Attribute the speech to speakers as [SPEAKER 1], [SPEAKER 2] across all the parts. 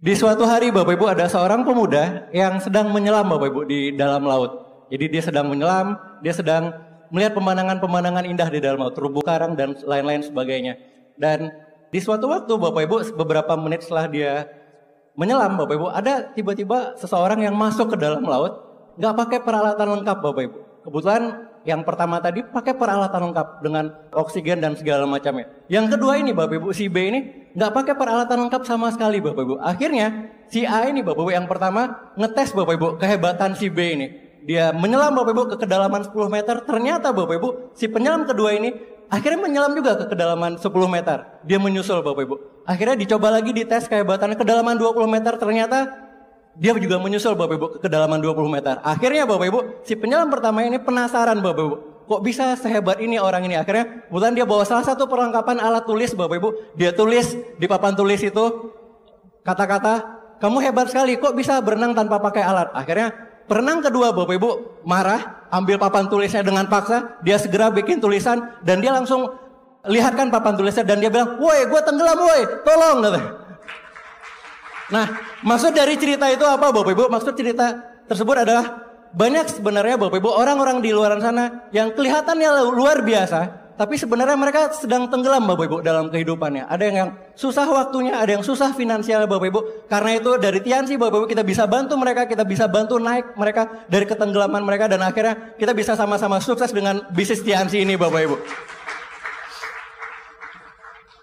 [SPEAKER 1] Di suatu hari Bapak Ibu ada seorang pemuda yang sedang menyelam Bapak Ibu di dalam laut. Jadi dia sedang menyelam, dia sedang melihat pemandangan-pemandangan indah di dalam laut, terumbu karang dan lain-lain sebagainya. Dan di suatu waktu Bapak Ibu beberapa menit setelah dia menyelam Bapak Ibu, ada tiba-tiba seseorang yang masuk ke dalam laut, nggak pakai peralatan lengkap Bapak Ibu. Kebetulan yang pertama tadi pakai peralatan lengkap dengan oksigen dan segala macamnya. Yang kedua ini Bapak Ibu, si B ini nggak pakai peralatan lengkap sama sekali Bapak Ibu. Akhirnya si A ini Bapak Ibu yang pertama ngetes Bapak Ibu kehebatan si B ini. Dia menyelam Bapak Ibu ke kedalaman 10 meter. Ternyata Bapak Ibu si penyelam kedua ini akhirnya menyelam juga ke kedalaman 10 meter. Dia menyusul Bapak Ibu. Akhirnya dicoba lagi dites kehebatannya kedalaman 20 meter. Ternyata dia juga menyusul Bapak Ibu ke kedalaman 20 meter. Akhirnya Bapak Ibu si penyelam pertama ini penasaran Bapak Ibu. Kok bisa sehebat ini orang ini? Akhirnya kebetulan dia bawa salah satu perlengkapan alat tulis Bapak Ibu. Dia tulis di papan tulis itu kata-kata, kamu hebat sekali, kok bisa berenang tanpa pakai alat? Akhirnya perenang kedua Bapak Ibu marah, ambil papan tulisnya dengan paksa, dia segera bikin tulisan dan dia langsung lihatkan papan tulisnya dan dia bilang, woi gue tenggelam woi, tolong. Nah maksud dari cerita itu apa Bapak Ibu? Maksud cerita tersebut adalah banyak sebenarnya Bapak Ibu orang-orang di luar sana yang kelihatannya luar biasa, tapi sebenarnya mereka sedang tenggelam Bapak Ibu dalam kehidupannya. Ada yang susah waktunya, ada yang susah finansial Bapak Ibu. Karena itu dari Tiansi Bapak Ibu kita bisa bantu mereka, kita bisa bantu naik mereka dari ketenggelaman mereka dan akhirnya kita bisa sama-sama sukses dengan bisnis Tiansi ini Bapak Ibu.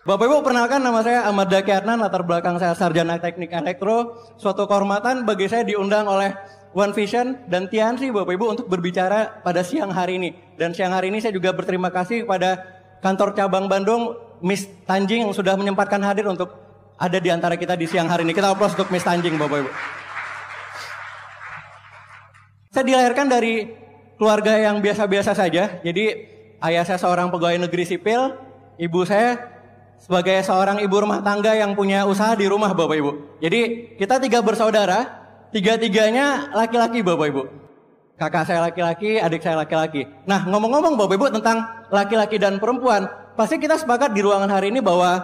[SPEAKER 1] Bapak Ibu perkenalkan nama saya Ahmad Daki Adnan, latar belakang saya sarjana teknik elektro. Suatu kehormatan bagi saya diundang oleh One Vision dan Tiansi Bapak Ibu untuk berbicara pada siang hari ini. Dan siang hari ini saya juga berterima kasih kepada kantor cabang Bandung, Miss Tanjing yang sudah menyempatkan hadir untuk ada di antara kita di siang hari ini. Kita aplaus untuk Miss Tanjing Bapak Ibu. Saya dilahirkan dari keluarga yang biasa-biasa saja. Jadi ayah saya seorang pegawai negeri sipil, ibu saya sebagai seorang ibu rumah tangga yang punya usaha di rumah Bapak Ibu. Jadi kita tiga bersaudara, tiga-tiganya laki-laki Bapak Ibu. Kakak saya laki-laki, adik saya laki-laki. Nah ngomong-ngomong Bapak Ibu tentang laki-laki dan perempuan, pasti kita sepakat di ruangan hari ini bahwa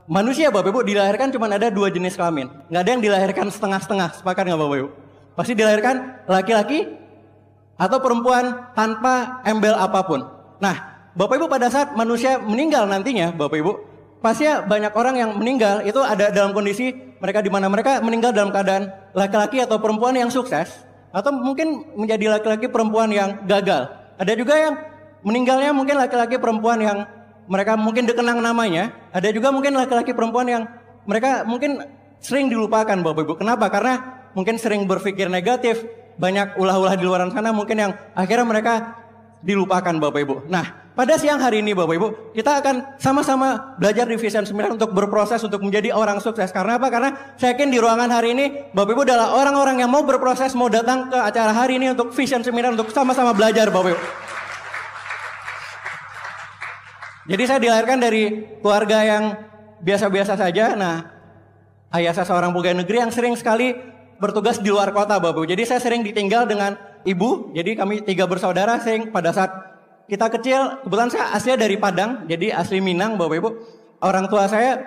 [SPEAKER 1] manusia Bapak Ibu dilahirkan cuma ada dua jenis kelamin. Nggak ada yang dilahirkan setengah-setengah, sepakat nggak Bapak Ibu? Pasti dilahirkan laki-laki atau perempuan tanpa embel apapun. Nah Bapak Ibu pada saat manusia meninggal nantinya Bapak Ibu, pasti banyak orang yang meninggal itu ada dalam kondisi mereka di mana mereka meninggal dalam keadaan laki-laki atau perempuan yang sukses atau mungkin menjadi laki-laki perempuan yang gagal. Ada juga yang meninggalnya mungkin laki-laki perempuan yang mereka mungkin dikenang namanya. Ada juga mungkin laki-laki perempuan yang mereka mungkin sering dilupakan Bapak Ibu. Kenapa? Karena mungkin sering berpikir negatif, banyak ulah-ulah di luar sana mungkin yang akhirnya mereka dilupakan Bapak Ibu. Nah pada siang hari ini Bapak Ibu, kita akan sama-sama belajar di Vision Seminar untuk berproses untuk menjadi orang sukses. Karena apa? Karena saya yakin di ruangan hari ini Bapak Ibu adalah orang-orang yang mau berproses, mau datang ke acara hari ini untuk Vision Seminar untuk sama-sama belajar Bapak Ibu. Jadi saya dilahirkan dari keluarga yang biasa-biasa saja. Nah, ayah saya seorang pegawai negeri yang sering sekali bertugas di luar kota Bapak Ibu. Jadi saya sering ditinggal dengan ibu. Jadi kami tiga bersaudara sering pada saat kita kecil, kebetulan saya aslinya dari Padang, jadi asli Minang Bapak Ibu. Orang tua saya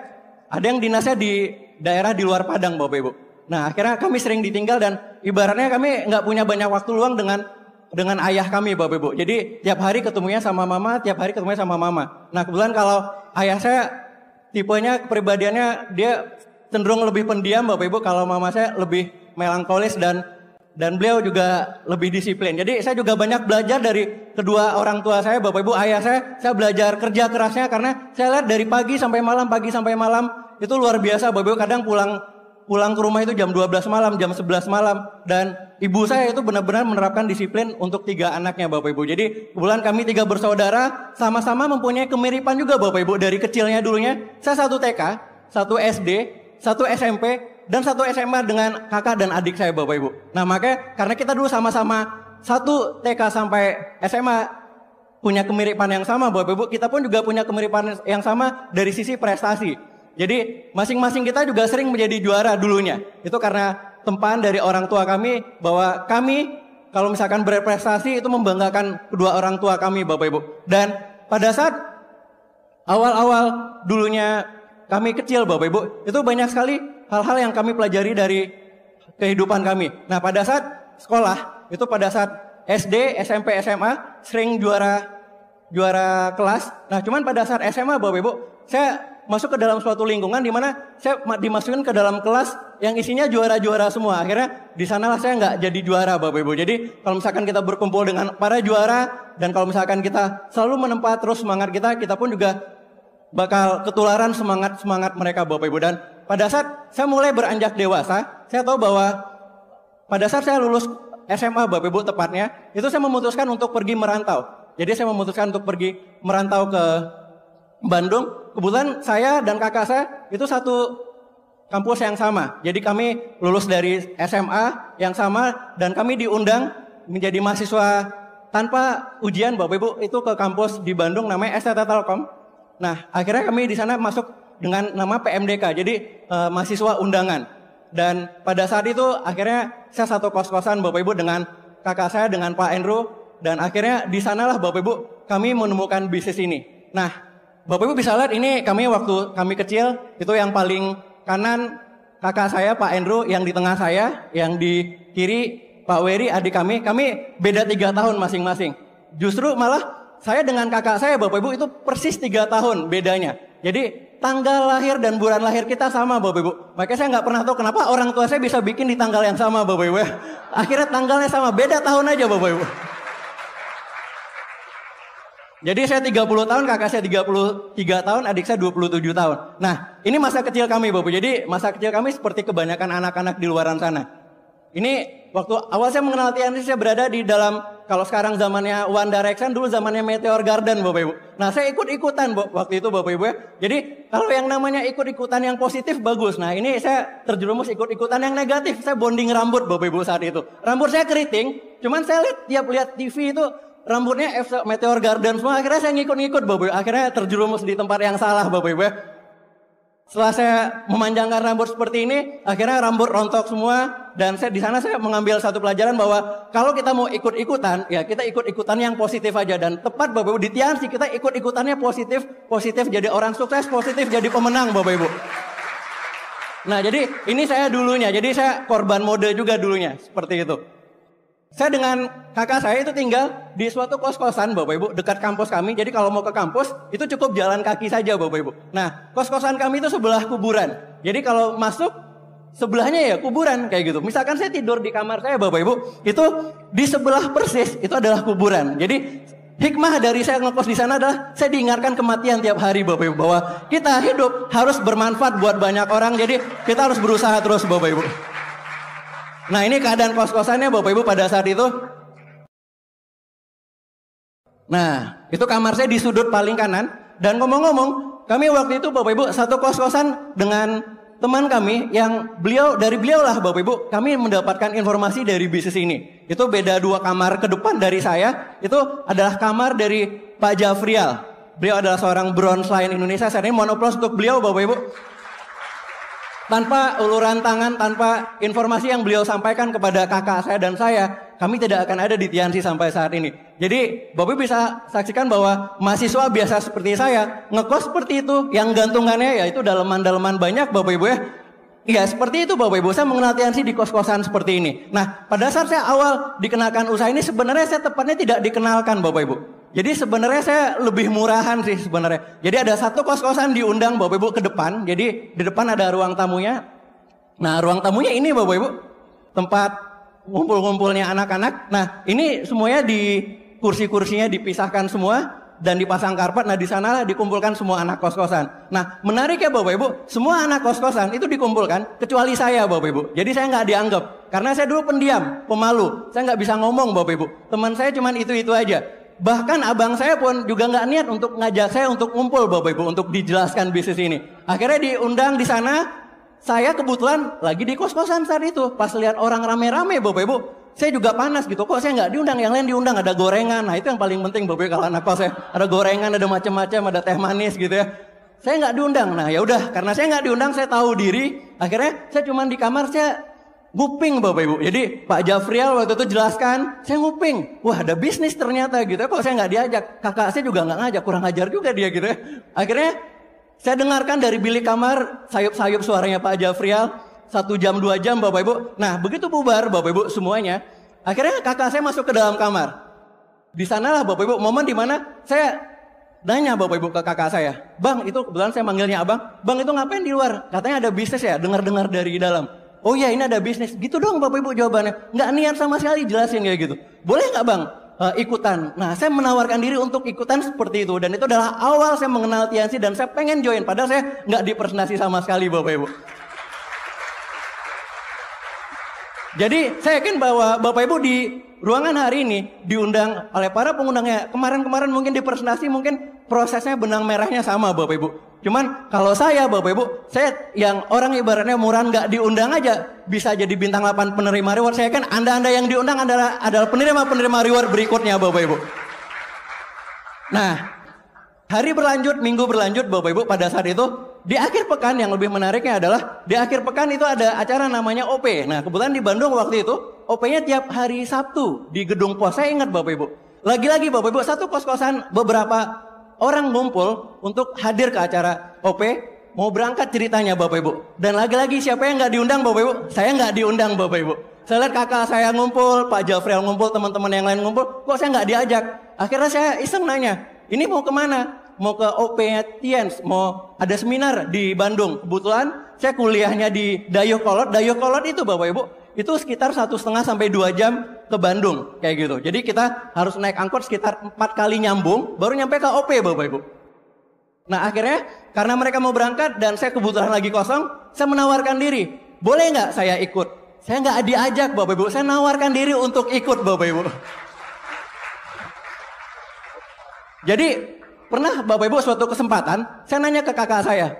[SPEAKER 1] ada yang dinasnya di daerah di luar Padang Bapak Ibu. Nah akhirnya kami sering ditinggal dan ibaratnya kami nggak punya banyak waktu luang dengan ayah kami Bapak Ibu. Jadi tiap hari ketemunya sama mama, tiap hari ketemunya sama mama. Nah kebetulan kalau ayah saya tipenya kepribadiannya dia cenderung lebih pendiam Bapak Ibu. Kalau mama saya lebih melankolis dan beliau juga lebih disiplin. Jadi saya juga banyak belajar dari kedua orang tua saya, Bapak Ibu, ayah saya belajar kerja kerasnya karena saya lihat dari pagi sampai malam itu luar biasa Bapak Ibu. Kadang pulang ke rumah itu jam 12 malam, jam 11 malam dan ibu saya itu benar-benar menerapkan disiplin untuk tiga anaknya Bapak Ibu. Jadi kebetulan kami tiga bersaudara sama-sama mempunyai kemiripan juga Bapak Ibu. Dari kecilnya dulunya saya satu TK, satu SD, satu SMP dan satu SMA dengan kakak dan adik saya Bapak Ibu. Nah makanya karena kita dulu sama-sama satu TK sampai SMA punya kemiripan yang sama Bapak Ibu, kita pun juga punya kemiripan yang sama dari sisi prestasi. Jadi masing-masing kita juga sering menjadi juara dulunya. Itu karena tempaan dari orang tua kami bahwa kami kalau misalkan berprestasi itu membanggakan kedua orang tua kami Bapak Ibu. Dan pada saat awal-awal dulunya kami kecil Bapak Ibu, itu banyak sekali hal-hal yang kami pelajari dari kehidupan kami. Nah, pada saat sekolah, itu pada saat SD, SMP, SMA, sering juara kelas. Nah, cuman pada saat SMA, Bapak Ibu, saya masuk ke dalam suatu lingkungan di mana saya dimasukin ke dalam kelas yang isinya juara-juara semua. Akhirnya di sanalah saya nggak jadi juara, Bapak Ibu. Jadi kalau misalkan kita berkumpul dengan para juara dan kalau misalkan kita selalu menempa terus semangat kita pun juga bakal ketularan semangat mereka, Bapak Ibu. Dan pada saat saya mulai beranjak dewasa, saya tahu bahwa pada saat saya lulus SMA, Bapak Ibu tepatnya, itu saya memutuskan untuk pergi merantau. Jadi saya memutuskan untuk pergi merantau ke Bandung. Kebetulan saya dan kakak saya itu satu kampus yang sama. Jadi kami lulus dari SMA yang sama dan kami diundang menjadi mahasiswa tanpa ujian, Bapak Ibu, itu ke kampus di Bandung namanya STT Telkom. Nah, akhirnya kami di sana masuk dengan nama PMDK, jadi mahasiswa undangan. Dan pada saat itu akhirnya saya satu kos-kosan, Bapak Ibu, dengan kakak saya, dengan Pak Andrew. Dan akhirnya di sanalah, Bapak Ibu, kami menemukan bisnis ini. Nah, Bapak Ibu bisa lihat ini kami waktu kami kecil, itu yang paling kanan kakak saya Pak Andrew, yang di tengah saya, yang di kiri Pak Wery adik kami beda 3 tahun masing-masing. Justru malah saya dengan kakak saya, Bapak Ibu, itu persis 3 tahun bedanya. Jadi tanggal lahir dan bulan lahir kita sama, Bapak Ibu. Makanya saya nggak pernah tahu kenapa orang tua saya bisa bikin di tanggal yang sama, Bapak Ibu. Akhirnya tanggalnya sama, beda tahun aja, Bapak Ibu. Jadi saya 30 tahun, kakak saya 33 tahun, adik saya 27 tahun. Nah, ini masa kecil kami, Bapak. Jadi masa kecil kami seperti kebanyakan anak-anak di luaran sana. Ini waktu awal saya mengenal TNT, saya berada di dalam, kalau sekarang zamannya One Direction, dulu zamannya Meteor Garden, Bapak Ibu. Nah, saya ikut-ikutan waktu itu, Bapak Ibu. Jadi kalau yang namanya ikut-ikutan yang positif bagus. Nah, ini saya terjerumus ikut-ikutan yang negatif. Saya bonding rambut, Bapak Ibu, saat itu. Rambut saya keriting, cuman saya lihat TV itu rambutnya Meteor Garden semua. Akhirnya saya ngikut-ngikut, Bapak Ibu. Akhirnya terjerumus di tempat yang salah, Bapak Ibu. Setelah saya memanjangkan rambut seperti ini, akhirnya rambut rontok semua. Dan di sana saya mengambil satu pelajaran bahwa kalau kita mau ikut-ikutan, ya kita ikut-ikutan yang positif aja. Dan tepat, Bapak Ibu, di TNC kita ikut-ikutannya positif jadi orang sukses, positif jadi pemenang, Bapak Ibu. Nah, jadi ini saya dulunya. Jadi saya korban mode juga dulunya, seperti itu. Saya dengan kakak saya itu tinggal di suatu kos-kosan, Bapak Ibu, dekat kampus kami. Jadi kalau mau ke kampus itu cukup jalan kaki saja, Bapak Ibu. Nah, kos-kosan kami itu sebelah kuburan. Jadi kalau masuk sebelahnya ya kuburan kayak gitu. Misalkan saya tidur di kamar saya, Bapak Ibu, itu di sebelah persis itu adalah kuburan. Jadi hikmah dari saya ngekos di sana adalah saya diingatkan kematian tiap hari, Bapak Ibu, bahwa kita hidup harus bermanfaat buat banyak orang. Jadi kita harus berusaha terus, Bapak Ibu. Nah, ini keadaan kos-kosannya, Bapak Ibu, pada saat itu. Nah, itu kamar saya di sudut paling kanan. Dan ngomong-ngomong, kami waktu itu, Bapak Ibu, satu kos-kosan dengan teman kami yang dari beliau lah, Bapak Ibu, kami mendapatkan informasi dari bisnis ini. Itu beda 2 kamar ke depan dari saya. Itu adalah kamar dari Pak Jafrial. Beliau adalah seorang bronze lion Indonesia. Saya ini mohon aplaus untuk beliau, Bapak Ibu. Tanpa uluran tangan, tanpa informasi yang beliau sampaikan kepada kakak saya dan saya, kami tidak akan ada di TNC sampai saat ini. Jadi, Bapak bisa saksikan bahwa mahasiswa biasa seperti saya, ngekos seperti itu, yang gantungannya yaitu daleman-daleman banyak, Bapak Ibu ya. Ya, seperti itu, Bapak Ibu. Saya mengenal TNC di kos-kosan seperti ini. Nah, pada saat saya awal dikenalkan usaha ini, sebenarnya saya tepatnya tidak dikenalkan, Bapak Ibu. Jadi sebenarnya saya lebih murahan sih sebenarnya. Jadi ada satu kos-kosan diundang, Bapak Ibu, ke depan. Jadi di depan ada ruang tamunya. Nah, ruang tamunya ini, Bapak Ibu, tempat ngumpul-ngumpulnya anak-anak. Nah, ini semuanya di kursi-kursinya dipisahkan semua dan dipasang karpet. Nah, di sana dikumpulkan semua anak kos-kosan. Nah, menarik ya, Bapak Ibu, semua anak kos-kosan itu dikumpulkan kecuali saya, Bapak Ibu. Jadi saya nggak dianggap karena saya dulu pendiam, pemalu. Saya nggak bisa ngomong, Bapak Ibu. Teman saya cuman itu-itu aja. Bahkan abang saya pun juga nggak niat untuk ngajak saya untuk ngumpul, Bapak Ibu, untuk dijelaskan bisnis ini. Akhirnya diundang di sana. Saya kebetulan lagi di kos-kosan saat itu. Pas lihat orang rame-rame, Bapak Ibu, saya juga panas gitu. Kok saya nggak diundang? Yang lain diundang, ada gorengan. Nah, itu yang paling penting, Bapak Ibu, kalau anak kos saya. Ada gorengan, ada macam-macam, ada teh manis gitu ya. Saya nggak diundang. Nah, ya udah, karena saya nggak diundang, saya tahu diri. Akhirnya saya cuma di kamar, saya nguping, Bapak Ibu. Jadi Pak Jafrial waktu itu jelaskan, saya nguping. Wah, ada bisnis ternyata gitu. Kok saya nggak diajak? Kakak saya juga nggak ngajak, kurang ajar juga dia gitu ya. Akhirnya saya dengarkan dari bilik kamar sayup-sayup suaranya Pak Jafrial. 1 jam 2 jam Bapak Ibu. Nah begitu bubar Bapak Ibu semuanya, akhirnya kakak saya masuk ke dalam kamar. Di sanalah Bapak Ibu momen dimana saya nanya Bapak Ibu ke kakak saya, "Bang, itu kebetulan saya manggilnya abang, Bang itu ngapain di luar? Katanya ada bisnis ya, dengar-dengar dari dalam." "Oh iya ini ada bisnis." Gitu dong Bapak Ibu jawabannya. Nggak niat sama sekali jelasin kayak gitu. "Boleh nggak Bang ikutan?" Nah saya menawarkan diri untuk ikutan seperti itu. Dan itu adalah awal saya mengenal Tiansi dan saya pengen join. Padahal saya nggak dipresentasi sama sekali Bapak Ibu. Jadi saya yakin bahwa Bapak Ibu di ruangan hari ini diundang oleh para pengundangnya. Kemarin-kemarin mungkin di presentasi mungkin prosesnya benang merahnya sama Bapak Ibu. Cuman kalau saya Bapak Ibu, saya yang orang ibaratnya murahan nggak diundang aja bisa jadi bintang 8 penerima reward. Saya yakin Anda yang diundang adalah penerima reward berikutnya Bapak Ibu. Nah, hari berlanjut, minggu berlanjut Bapak Ibu, pada saat itu di akhir pekan yang lebih menariknya adalah di akhir pekan itu ada acara namanya OP. Nah kebetulan di Bandung waktu itu OP-nya tiap hari Sabtu di Gedung Pos. Saya ingat Bapak Ibu. Lagi-lagi Bapak Ibu, satu kos-kosan beberapa orang ngumpul untuk hadir ke acara OP. Mau berangkat ceritanya Bapak Ibu. Dan lagi-lagi siapa yang nggak diundang Bapak Ibu? Saya nggak diundang Bapak Ibu. Saya lihat kakak saya ngumpul, Pak Jafriel ngumpul, teman-teman yang lain ngumpul. Kok saya nggak diajak? Akhirnya saya iseng nanya, "Ini mau kemana?" "Mau ke OP-nya Tians, mau ada seminar di Bandung." Kebetulan saya kuliahnya di Dayakolot. Dayakolot itu Bapak Ibu, itu sekitar 1,5 sampai 2 jam ke Bandung kayak gitu. Jadi kita harus naik angkot sekitar 4 kali nyambung baru nyampe ke OP Bapak Ibu. Nah akhirnya karena mereka mau berangkat dan saya kebetulan lagi kosong, saya menawarkan diri, "Boleh nggak saya ikut?" Saya nggak diajak Bapak Ibu, saya nawarkan diri untuk ikut Bapak Ibu. Jadi pernah Bapak Ibu suatu kesempatan, saya nanya ke kakak saya,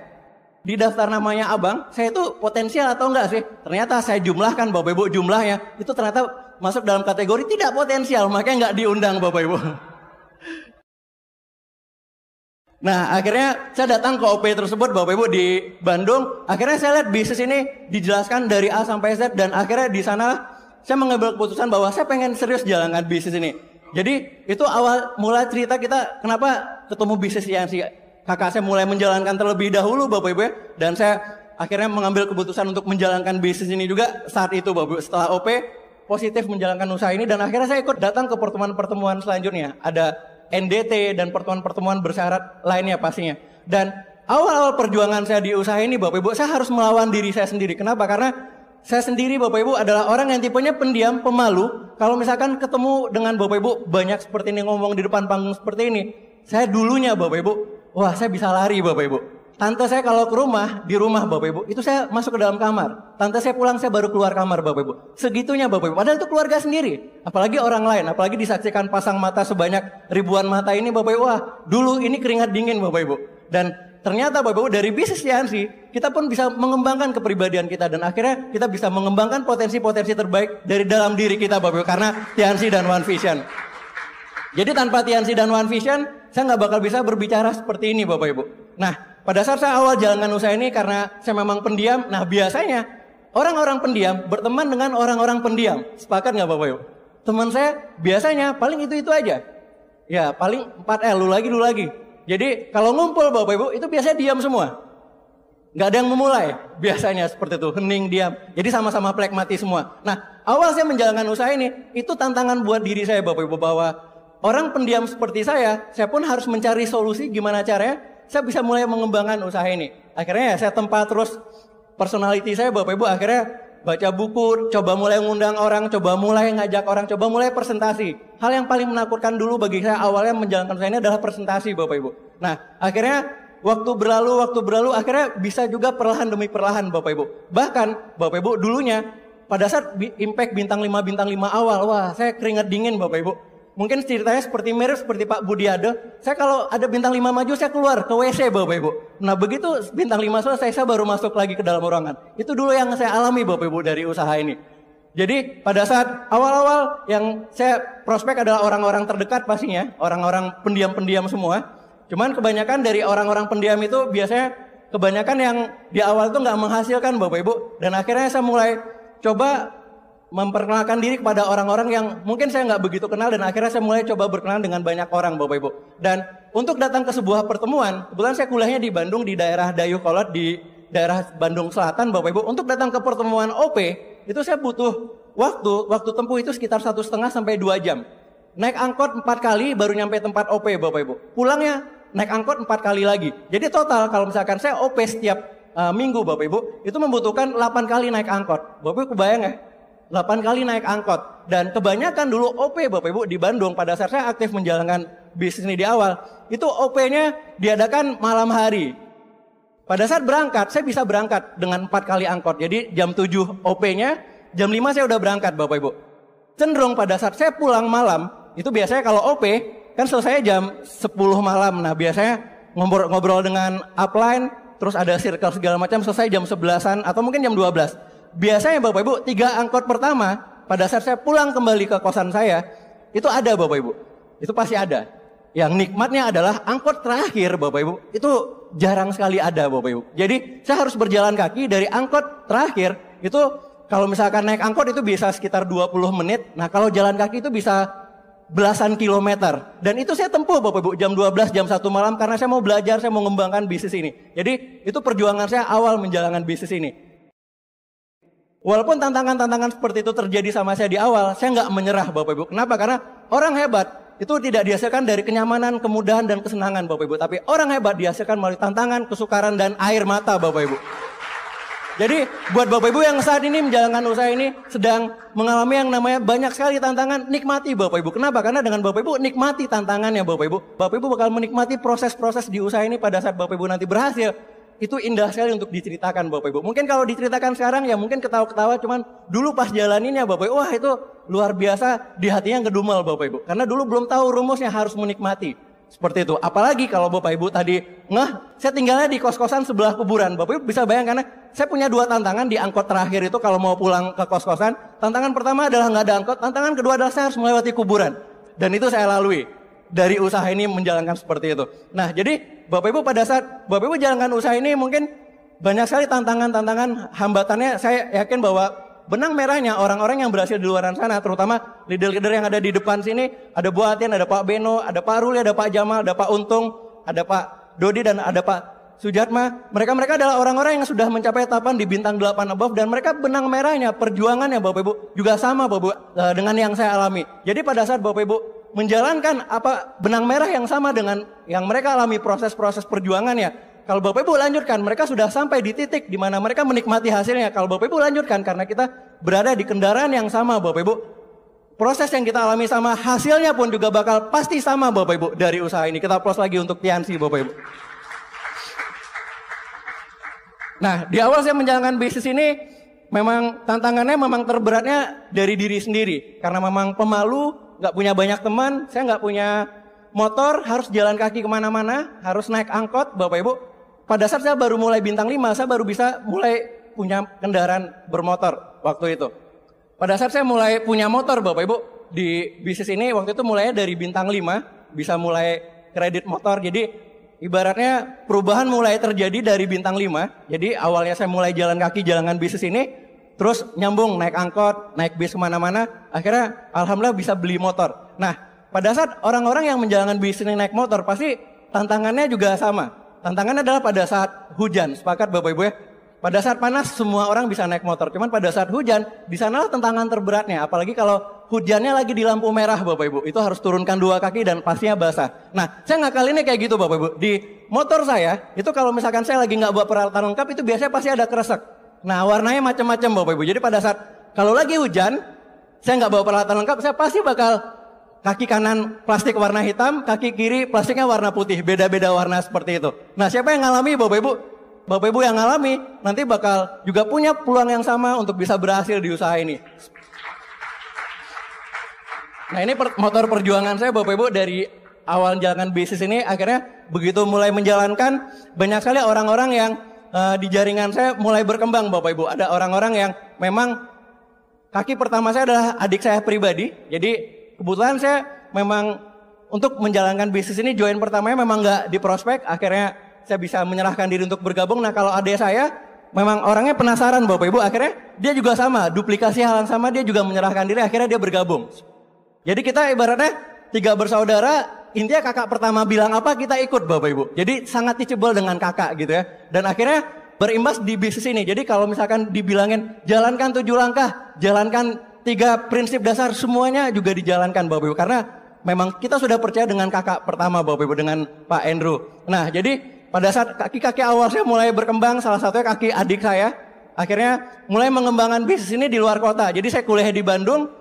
[SPEAKER 1] "Di daftar namanya abang, saya itu potensial atau enggak sih?" Ternyata saya jumlahkan Bapak Ibu jumlahnya, itu ternyata masuk dalam kategori tidak potensial, makanya nggak diundang Bapak Ibu. Nah akhirnya saya datang ke OP tersebut Bapak Ibu di Bandung. Akhirnya saya lihat bisnis ini dijelaskan dari A sampai Z. Dan akhirnya di sana saya mengambil keputusan bahwa saya pengen serius jalankan bisnis ini. Jadi itu awal mula cerita kita kenapa ketemu bisnis yang si kakak saya mulai menjalankan terlebih dahulu Bapak Ibu ya. Dan saya akhirnya mengambil keputusan untuk menjalankan bisnis ini juga saat itu Bapak Ibu. Setelah OP positif menjalankan usaha ini dan akhirnya saya ikut datang ke pertemuan-pertemuan selanjutnya. Ada NDT dan pertemuan-pertemuan bersyarat lainnya pastinya. Dan awal-awal perjuangan saya di usaha ini Bapak Ibu, saya harus melawan diri saya sendiri. Kenapa? Karena saya sendiri Bapak Ibu adalah orang yang tipenya pendiam, pemalu. Kalau misalkan ketemu dengan Bapak Ibu banyak seperti ini ngomong di depan panggung seperti ini, saya dulunya Bapak Ibu, wah saya bisa lari Bapak Ibu. Tante saya kalau ke rumah, di rumah Bapak Ibu, itu saya masuk ke dalam kamar. Tante saya pulang, saya baru keluar kamar Bapak Ibu. Segitunya Bapak Ibu, padahal itu keluarga sendiri. Apalagi orang lain, apalagi disaksikan pasang mata sebanyak ribuan mata ini Bapak Ibu. Wah, dulu ini keringat dingin Bapak Ibu. Dan ternyata Bapak Ibu dari bisnis Tiansi, kita pun bisa mengembangkan kepribadian kita. Dan akhirnya kita bisa mengembangkan potensi-potensi terbaik dari dalam diri kita Bapak Ibu. Karena Tiansi dan One Vision. Jadi tanpa Tiansi dan One Vision, saya nggak bakal bisa berbicara seperti ini Bapak Ibu. Nah, pada saat saya awal jalankan usaha ini karena saya memang pendiam. Nah biasanya orang-orang pendiam berteman dengan orang-orang pendiam. Sepakat nggak Bapak Ibu? Teman saya biasanya paling itu aja. Ya paling 4L, lu lagi. Jadi kalau ngumpul Bapak Ibu itu biasanya diam semua. Nggak ada yang memulai. Biasanya seperti itu, hening, diam. Jadi sama-sama plekmati semua. Nah awal saya menjalankan usaha ini, itu tantangan buat diri saya Bapak Ibu. Bahwa orang pendiam seperti saya pun harus mencari solusi gimana caranya saya bisa mulai mengembangkan usaha ini. Akhirnya ya saya tempa terus personality saya Bapak Ibu. Akhirnya baca buku, coba mulai ngundang orang, coba mulai ngajak orang, coba mulai presentasi. Hal yang paling menakutkan dulu bagi saya awalnya menjalankan usaha ini adalah presentasi Bapak Ibu. Nah akhirnya waktu berlalu, akhirnya bisa juga perlahan demi perlahan Bapak Ibu. Bahkan Bapak Ibu dulunya pada saat impact bintang 5 awal, wah saya keringat dingin Bapak Ibu. Mungkin ceritanya seperti mirip seperti Pak Budiade. Saya kalau ada bintang 5 maju saya keluar ke WC Bapak Ibu. Nah begitu bintang 5 selesai saya baru masuk lagi ke dalam ruangan. Itu dulu yang saya alami Bapak Ibu dari usaha ini. Jadi pada saat awal-awal yang saya prospek adalah orang-orang terdekat pastinya. Orang-orang pendiam-pendiam semua. Cuman kebanyakan dari orang-orang pendiam itu biasanya kebanyakan yang di awal itu nggak menghasilkan Bapak Ibu. Dan akhirnya saya mulai coba memperkenalkan diri kepada orang-orang yang mungkin saya nggak begitu kenal dan akhirnya saya mulai coba berkenalan dengan banyak orang Bapak Ibu. Dan untuk datang ke sebuah pertemuan, kebetulan saya kuliahnya di Bandung di daerah Dayakolot di daerah Bandung Selatan Bapak Ibu, untuk datang ke pertemuan OP, itu saya butuh waktu tempuh itu sekitar 1,5 sampai 2 jam. Naik angkot 4 kali baru nyampe tempat OP Bapak Ibu. Pulangnya naik angkot 4 kali lagi. Jadi total kalau misalkan saya OP setiap minggu Bapak Ibu, itu membutuhkan 8 kali naik angkot. Bapak Ibu kebayang ya? 8 kali naik angkot. Dan kebanyakan dulu OP Bapak Ibu di Bandung pada saat saya aktif menjalankan bisnis ini di awal, itu OP-nya diadakan malam hari. Pada saat berangkat, saya bisa berangkat dengan 4 kali angkot. Jadi jam 7 OP-nya, jam 5 saya udah berangkat Bapak Ibu. Cenderung pada saat saya pulang malam, itu biasanya kalau OP kan selesai jam 10 malam. Nah biasanya ngobrol dengan upline, terus ada circle segala macam, selesai jam 11-an atau mungkin jam 12. Biasanya Bapak Ibu, 3 angkot pertama, pada saat saya pulang kembali ke kosan saya, itu ada Bapak Ibu. Itu pasti ada. Yang nikmatnya adalah angkot terakhir Bapak Ibu, itu jarang sekali ada Bapak Ibu. Jadi saya harus berjalan kaki dari angkot terakhir, itu kalau misalkan naik angkot itu bisa sekitar 20 menit. Nah kalau jalan kaki itu bisa belasan kilometer. Dan itu saya tempuh Bapak Ibu, jam 12, jam 1 malam karena saya mau belajar, saya mau mengembangkan bisnis ini. Jadi itu perjuangan saya awal menjalankan bisnis ini. Walaupun tantangan-tantangan seperti itu terjadi sama saya di awal, saya nggak menyerah Bapak Ibu. Kenapa? Karena orang hebat itu tidak dihasilkan dari kenyamanan, kemudahan, dan kesenangan Bapak Ibu. Tapi orang hebat dihasilkan melalui tantangan, kesukaran, dan air mata Bapak Ibu. Jadi buat Bapak Ibu yang saat ini menjalankan usaha ini sedang mengalami yang namanya banyak sekali tantangan, nikmati Bapak Ibu. Kenapa? Karena dengan Bapak Ibu nikmati tantangannya Bapak Ibu. Bapak Ibu bakal menikmati proses-proses di usaha ini pada saat Bapak Ibu nanti berhasil. Itu indah sekali untuk diceritakan Bapak Ibu. Mungkin kalau diceritakan sekarang ya mungkin ketawa-ketawa, cuman dulu pas jalaninnya Bapak Ibu, wah itu luar biasa, di hatinya ngedumel Bapak Ibu. Karena dulu belum tahu rumusnya, harus menikmati. Seperti itu. Apalagi kalau Bapak Ibu tadi saya tinggalnya di kos-kosan sebelah kuburan. Bapak Ibu bisa bayangkan, saya punya 2 tantangan di angkot terakhir itu kalau mau pulang ke kos-kosan. Tantangan pertama adalah nggak ada angkot, tantangan kedua adalah saya harus melewati kuburan. Dan itu saya lalui. Dari usaha ini menjalankan seperti itu. Nah jadi Bapak Ibu pada saat Bapak Ibu jalankan usaha ini mungkin banyak sekali tantangan-tantangan, hambatannya. Saya yakin bahwa benang merahnya orang-orang yang berhasil di luar sana, terutama leader-leader yang ada di depan sini, ada Bu Atin, ada Pak Beno, ada Pak Ruli, ada Pak Jamal, ada Pak Untung, ada Pak Dodi, dan ada Pak Sujatma. Mereka adalah orang-orang yang sudah mencapai etapan di bintang 8 above, dan mereka benang merahnya, perjuangannya Bapak Ibu juga sama Bapak Ibu dengan yang saya alami. Jadi pada saat Bapak Ibu menjalankan benang merah yang sama dengan yang mereka alami, proses-proses perjuangannya, kalau Bapak Ibu lanjutkan, mereka sudah sampai di titik di mana mereka menikmati hasilnya. Kalau Bapak Ibu lanjutkan, karena kita berada di kendaraan yang sama Bapak Ibu, proses yang kita alami sama, hasilnya pun juga bakal pasti sama Bapak Ibu dari usaha ini. Kita applause lagi untuk Tiansi Bapak Ibu. Nah di awal saya menjalankan bisnis ini, memang tantangannya memang terberatnya dari diri sendiri. Karena memang pemalu, nggak punya banyak teman, saya nggak punya motor, harus jalan kaki kemana-mana, harus naik angkot Bapak Ibu. Pada saat saya baru mulai bintang 5, saya baru bisa mulai punya kendaraan bermotor waktu itu. Pada saat saya mulai punya motor Bapak Ibu, di bisnis ini waktu itu mulainya dari bintang 5, bisa mulai kredit motor. Jadi ibaratnya perubahan mulai terjadi dari bintang 5. Jadi awalnya saya mulai jalan kaki, jalankan bisnis ini, terus nyambung naik angkot, naik bis kemana-mana, akhirnya alhamdulillah bisa beli motor. Nah pada saat orang-orang yang menjalankan bisnis naik motor, pasti tantangannya juga sama. Tantangannya adalah pada saat hujan, sepakat Bapak Ibu ya. Pada saat panas semua orang bisa naik motor, cuman pada saat hujan, di sanalah tantangan terberatnya. Apalagi kalau hujannya lagi di lampu merah Bapak Ibu, itu harus turunkan 2 kaki dan pastinya basah. Nah saya ngakalinnya kayak gitu Bapak Ibu. Di motor saya, itu kalau misalkan saya lagi nggak bawa peralatan lengkap, itu biasanya pasti ada kresek. Nah warnanya macam-macam Bapak Ibu. Jadi pada saat kalau lagi hujan, saya nggak bawa peralatan lengkap, saya pasti bakal kaki kanan plastik warna hitam, kaki kiri plastiknya warna putih, beda-beda warna seperti itu. Nah siapa yang ngalami Bapak Ibu? Bapak Ibu yang ngalami nanti bakal juga punya peluang yang sama untuk bisa berhasil di usaha ini. Nah ini motor perjuangan saya Bapak Ibu dari awal jalankan bisnis ini, akhirnya begitu mulai menjalankan, banyak sekali orang-orang yang di jaringan saya mulai berkembang Bapak Ibu. Ada orang-orang yang memang kaki pertama saya adalah adik saya pribadi. Jadi kebetulan saya memang untuk menjalankan bisnis ini join pertamanya memang nggak di prospek, akhirnya saya bisa menyerahkan diri untuk bergabung. Nah kalau adik saya memang orangnya penasaran Bapak Ibu, akhirnya dia juga sama, duplikasi hal yang sama, dia juga menyerahkan diri, akhirnya dia bergabung. Jadi kita ibaratnya 3 bersaudara, intinya kakak pertama bilang apa kita ikut Bapak Ibu. Jadi sangat teachable dengan kakak gitu ya. Dan akhirnya berimbas di bisnis ini. Jadi kalau misalkan dibilangin jalankan 7 langkah, jalankan 3 prinsip dasar, semuanya juga dijalankan Bapak Ibu. Karena memang kita sudah percaya dengan kakak pertama Bapak Ibu, dengan Pak Andrew. Nah jadi pada saat kaki-kaki awal saya mulai berkembang, salah satunya kaki adik saya, akhirnya mulai mengembangkan bisnis ini di luar kota. Jadi saya kuliah di Bandung.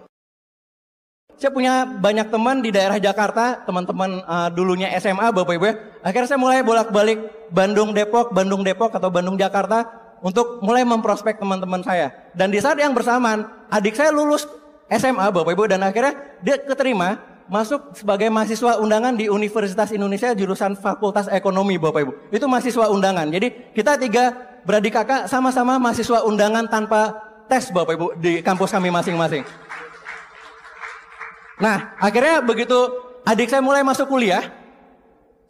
[SPEAKER 1] Saya punya banyak teman di daerah Jakarta, teman-teman dulunya SMA Bapak Ibu ya. Akhirnya saya mulai bolak-balik Bandung Depok atau Bandung Jakarta untuk mulai memprospek teman-teman saya. Dan di saat yang bersamaan adik saya lulus SMA Bapak Ibu, dan akhirnya dia keterima masuk sebagai mahasiswa undangan di Universitas Indonesia jurusan Fakultas Ekonomi Bapak Ibu. Itu mahasiswa undangan. Jadi kita 3 beradik kakak sama-sama mahasiswa undangan tanpa tes Bapak Ibu di kampus kami masing-masing. Nah, akhirnya begitu adik saya mulai masuk kuliah,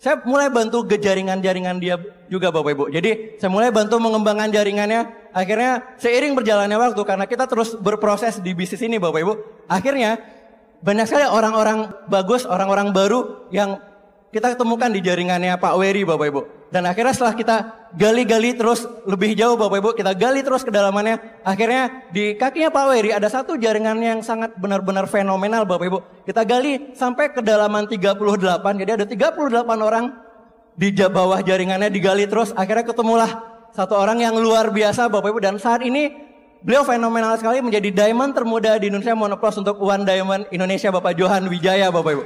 [SPEAKER 1] saya mulai bantu ke jaringan-jaringan dia juga Bapak Ibu. Jadi saya mulai bantu mengembangkan jaringannya. Akhirnya seiring berjalannya waktu, karena kita terus berproses di bisnis ini Bapak Ibu, akhirnya banyak sekali orang-orang bagus, orang-orang baru yang kita temukan di jaringannya Pak Wery Bapak Ibu. Dan akhirnya setelah kita gali-gali terus lebih jauh Bapak Ibu, kita gali terus kedalamannya, akhirnya di kakinya Pak Wery ada satu jaringan yang sangat benar-benar fenomenal Bapak Ibu. Kita gali sampai kedalaman 38, jadi ada 38 orang di bawah jaringannya, digali terus, akhirnya ketemulah satu orang yang luar biasa Bapak Ibu. Dan saat ini beliau fenomenal sekali, menjadi diamond termuda di Indonesia, monoplus untuk One Diamond Indonesia Bapak Johan Wijaya Bapak Ibu.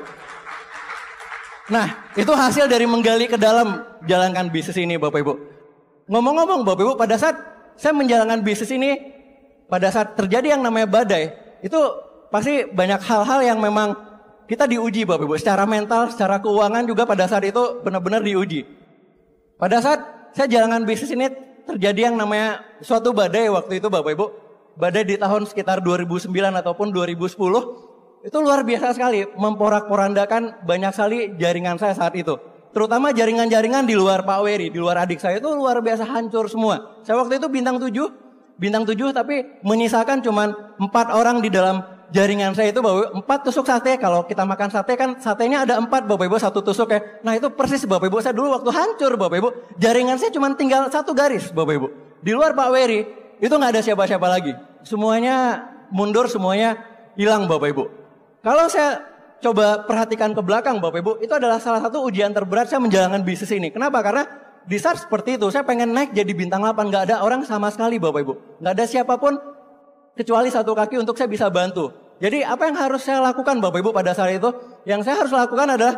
[SPEAKER 1] Nah, itu hasil dari menggali ke dalam jalankan bisnis ini Bapak Ibu. Ngomong-ngomong Bapak Ibu, pada saat saya menjalankan bisnis ini, pada saat terjadi yang namanya badai, itu pasti banyak hal-hal yang memang kita diuji Bapak Ibu. Secara mental, secara keuangan juga pada saat itu benar-benar diuji. Pada saat saya jalankan bisnis ini, terjadi yang namanya suatu badai waktu itu Bapak Ibu. Badai di tahun sekitar 2009 ataupun 2010. Itu luar biasa sekali, memporak-porandakan banyak sekali jaringan saya saat itu. Terutama jaringan-jaringan di luar Pak Wery, di luar adik saya, itu luar biasa hancur semua. Saya waktu itu bintang 7 tapi menyisakan cuma 4 orang di dalam jaringan saya itu Bapak Ibu. 4 tusuk sate, kalau kita makan sate kan satenya ada 4 Bapak Ibu, 1 tusuk ya. Nah itu persis Bapak Ibu, saya dulu waktu hancur Bapak Ibu, jaringan saya cuma tinggal 1 garis Bapak Ibu. Di luar Pak Wery, itu nggak ada siapa-siapa lagi. Semuanya mundur, semuanya hilang Bapak Ibu. Kalau saya coba perhatikan ke belakang Bapak Ibu, itu adalah salah satu ujian terberat saya menjalankan bisnis ini. Kenapa? Karena di saat seperti itu saya pengen naik jadi bintang 8, nggak ada orang sama sekali Bapak Ibu. Nggak ada siapapun kecuali 1 kaki untuk saya bisa bantu. Jadi apa yang harus saya lakukan Bapak Ibu pada saat itu? Yang saya harus lakukan adalah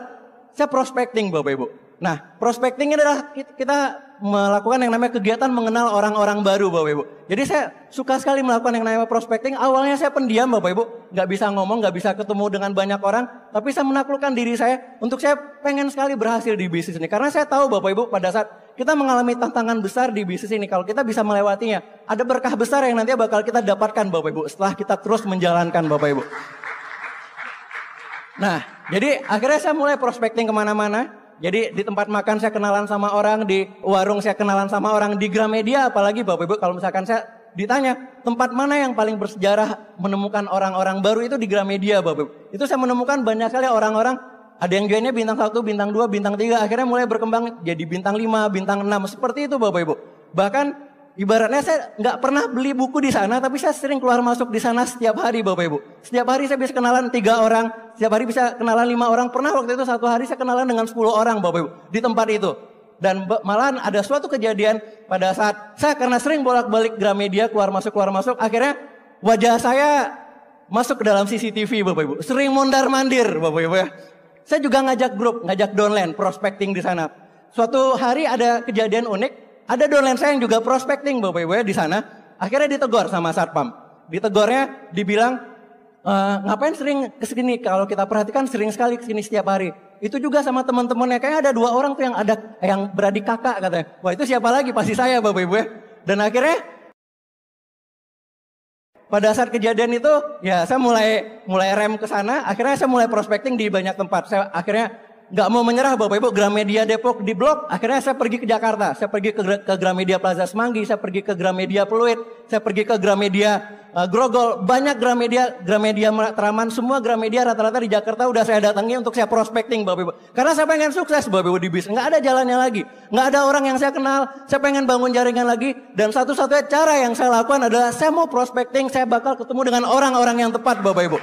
[SPEAKER 1] saya prospecting Bapak Ibu. Nah, prospecting ini adalah kita melakukan yang namanya kegiatan mengenal orang-orang baru Bapak Ibu. Jadi saya suka sekali melakukan yang namanya prospecting. Awalnya saya pendiam Bapak Ibu, nggak bisa ngomong, nggak bisa ketemu dengan banyak orang. Tapi saya menaklukkan diri saya untuk saya pengen sekali berhasil di bisnis ini. Karena saya tahu Bapak Ibu, pada saat kita mengalami tantangan besar di bisnis ini, kalau kita bisa melewatinya, ada berkah besar yang nantinya bakal kita dapatkan Bapak Ibu setelah kita terus menjalankan Bapak Ibu. Nah, jadi akhirnya saya mulai prospecting kemana-mana. Jadi di tempat makan saya kenalan sama orang, di warung saya kenalan sama orang, di Gramedia apalagi Bapak Ibu, kalau misalkan saya ditanya tempat mana yang paling bersejarah menemukan orang-orang baru, itu di Gramedia Bapak Ibu. Itu saya menemukan banyak sekali orang-orang, ada yang joinnya bintang 1, bintang 2, bintang 3, akhirnya mulai berkembang jadi bintang 5, bintang 6, seperti itu Bapak Ibu. Bahkan ibaratnya saya nggak pernah beli buku di sana, tapi saya sering keluar masuk di sana setiap hari Bapak Ibu. Setiap hari saya bisa kenalan 3 orang, setiap hari bisa kenalan 5 orang. Pernah waktu itu 1 hari saya kenalan dengan 10 orang Bapak Ibu di tempat itu. Dan malahan ada suatu kejadian pada saat saya karena sering bolak-balik Gramedia, keluar masuk, akhirnya wajah saya masuk ke dalam CCTV Bapak Ibu. Sering mondar-mandir Bapak Ibu ya. Saya juga ngajak grup, ngajak downline, prospecting di sana. Suatu hari ada kejadian unik. Ada downline saya yang juga prospecting Bapak Ibu ya di sana. Akhirnya ditegur sama satpam. Ditegurnya dibilang, ngapain sering kesini? Kalau kita perhatikan sering sekali kesini setiap hari. Itu juga sama teman-temannya. Kayaknya ada 2 orang tuh yang beradik kakak katanya. Wah itu siapa lagi? Pasti saya Bapak Ibu ya. Dan akhirnya pada saat kejadian itu ya saya mulai rem ke sana. Akhirnya saya mulai prospecting di banyak tempat. Saya akhirnya nggak mau menyerah Bapak Ibu, Gramedia Depok di blok, akhirnya saya pergi ke Jakarta, saya pergi ke Gramedia Plaza Semanggi, saya pergi ke Gramedia Pluit, saya pergi ke Gramedia Grogol, banyak Gramedia Matraman, semua Gramedia rata-rata di Jakarta udah saya datangi untuk saya prospecting Bapak Ibu. Karena saya pengen sukses Bapak Ibu di bisnis, nggak ada jalannya lagi, nggak ada orang yang saya kenal, saya pengen bangun jaringan lagi, dan satu-satunya cara yang saya lakukan adalah saya mau prospecting, saya bakal ketemu dengan orang-orang yang tepat Bapak Ibu.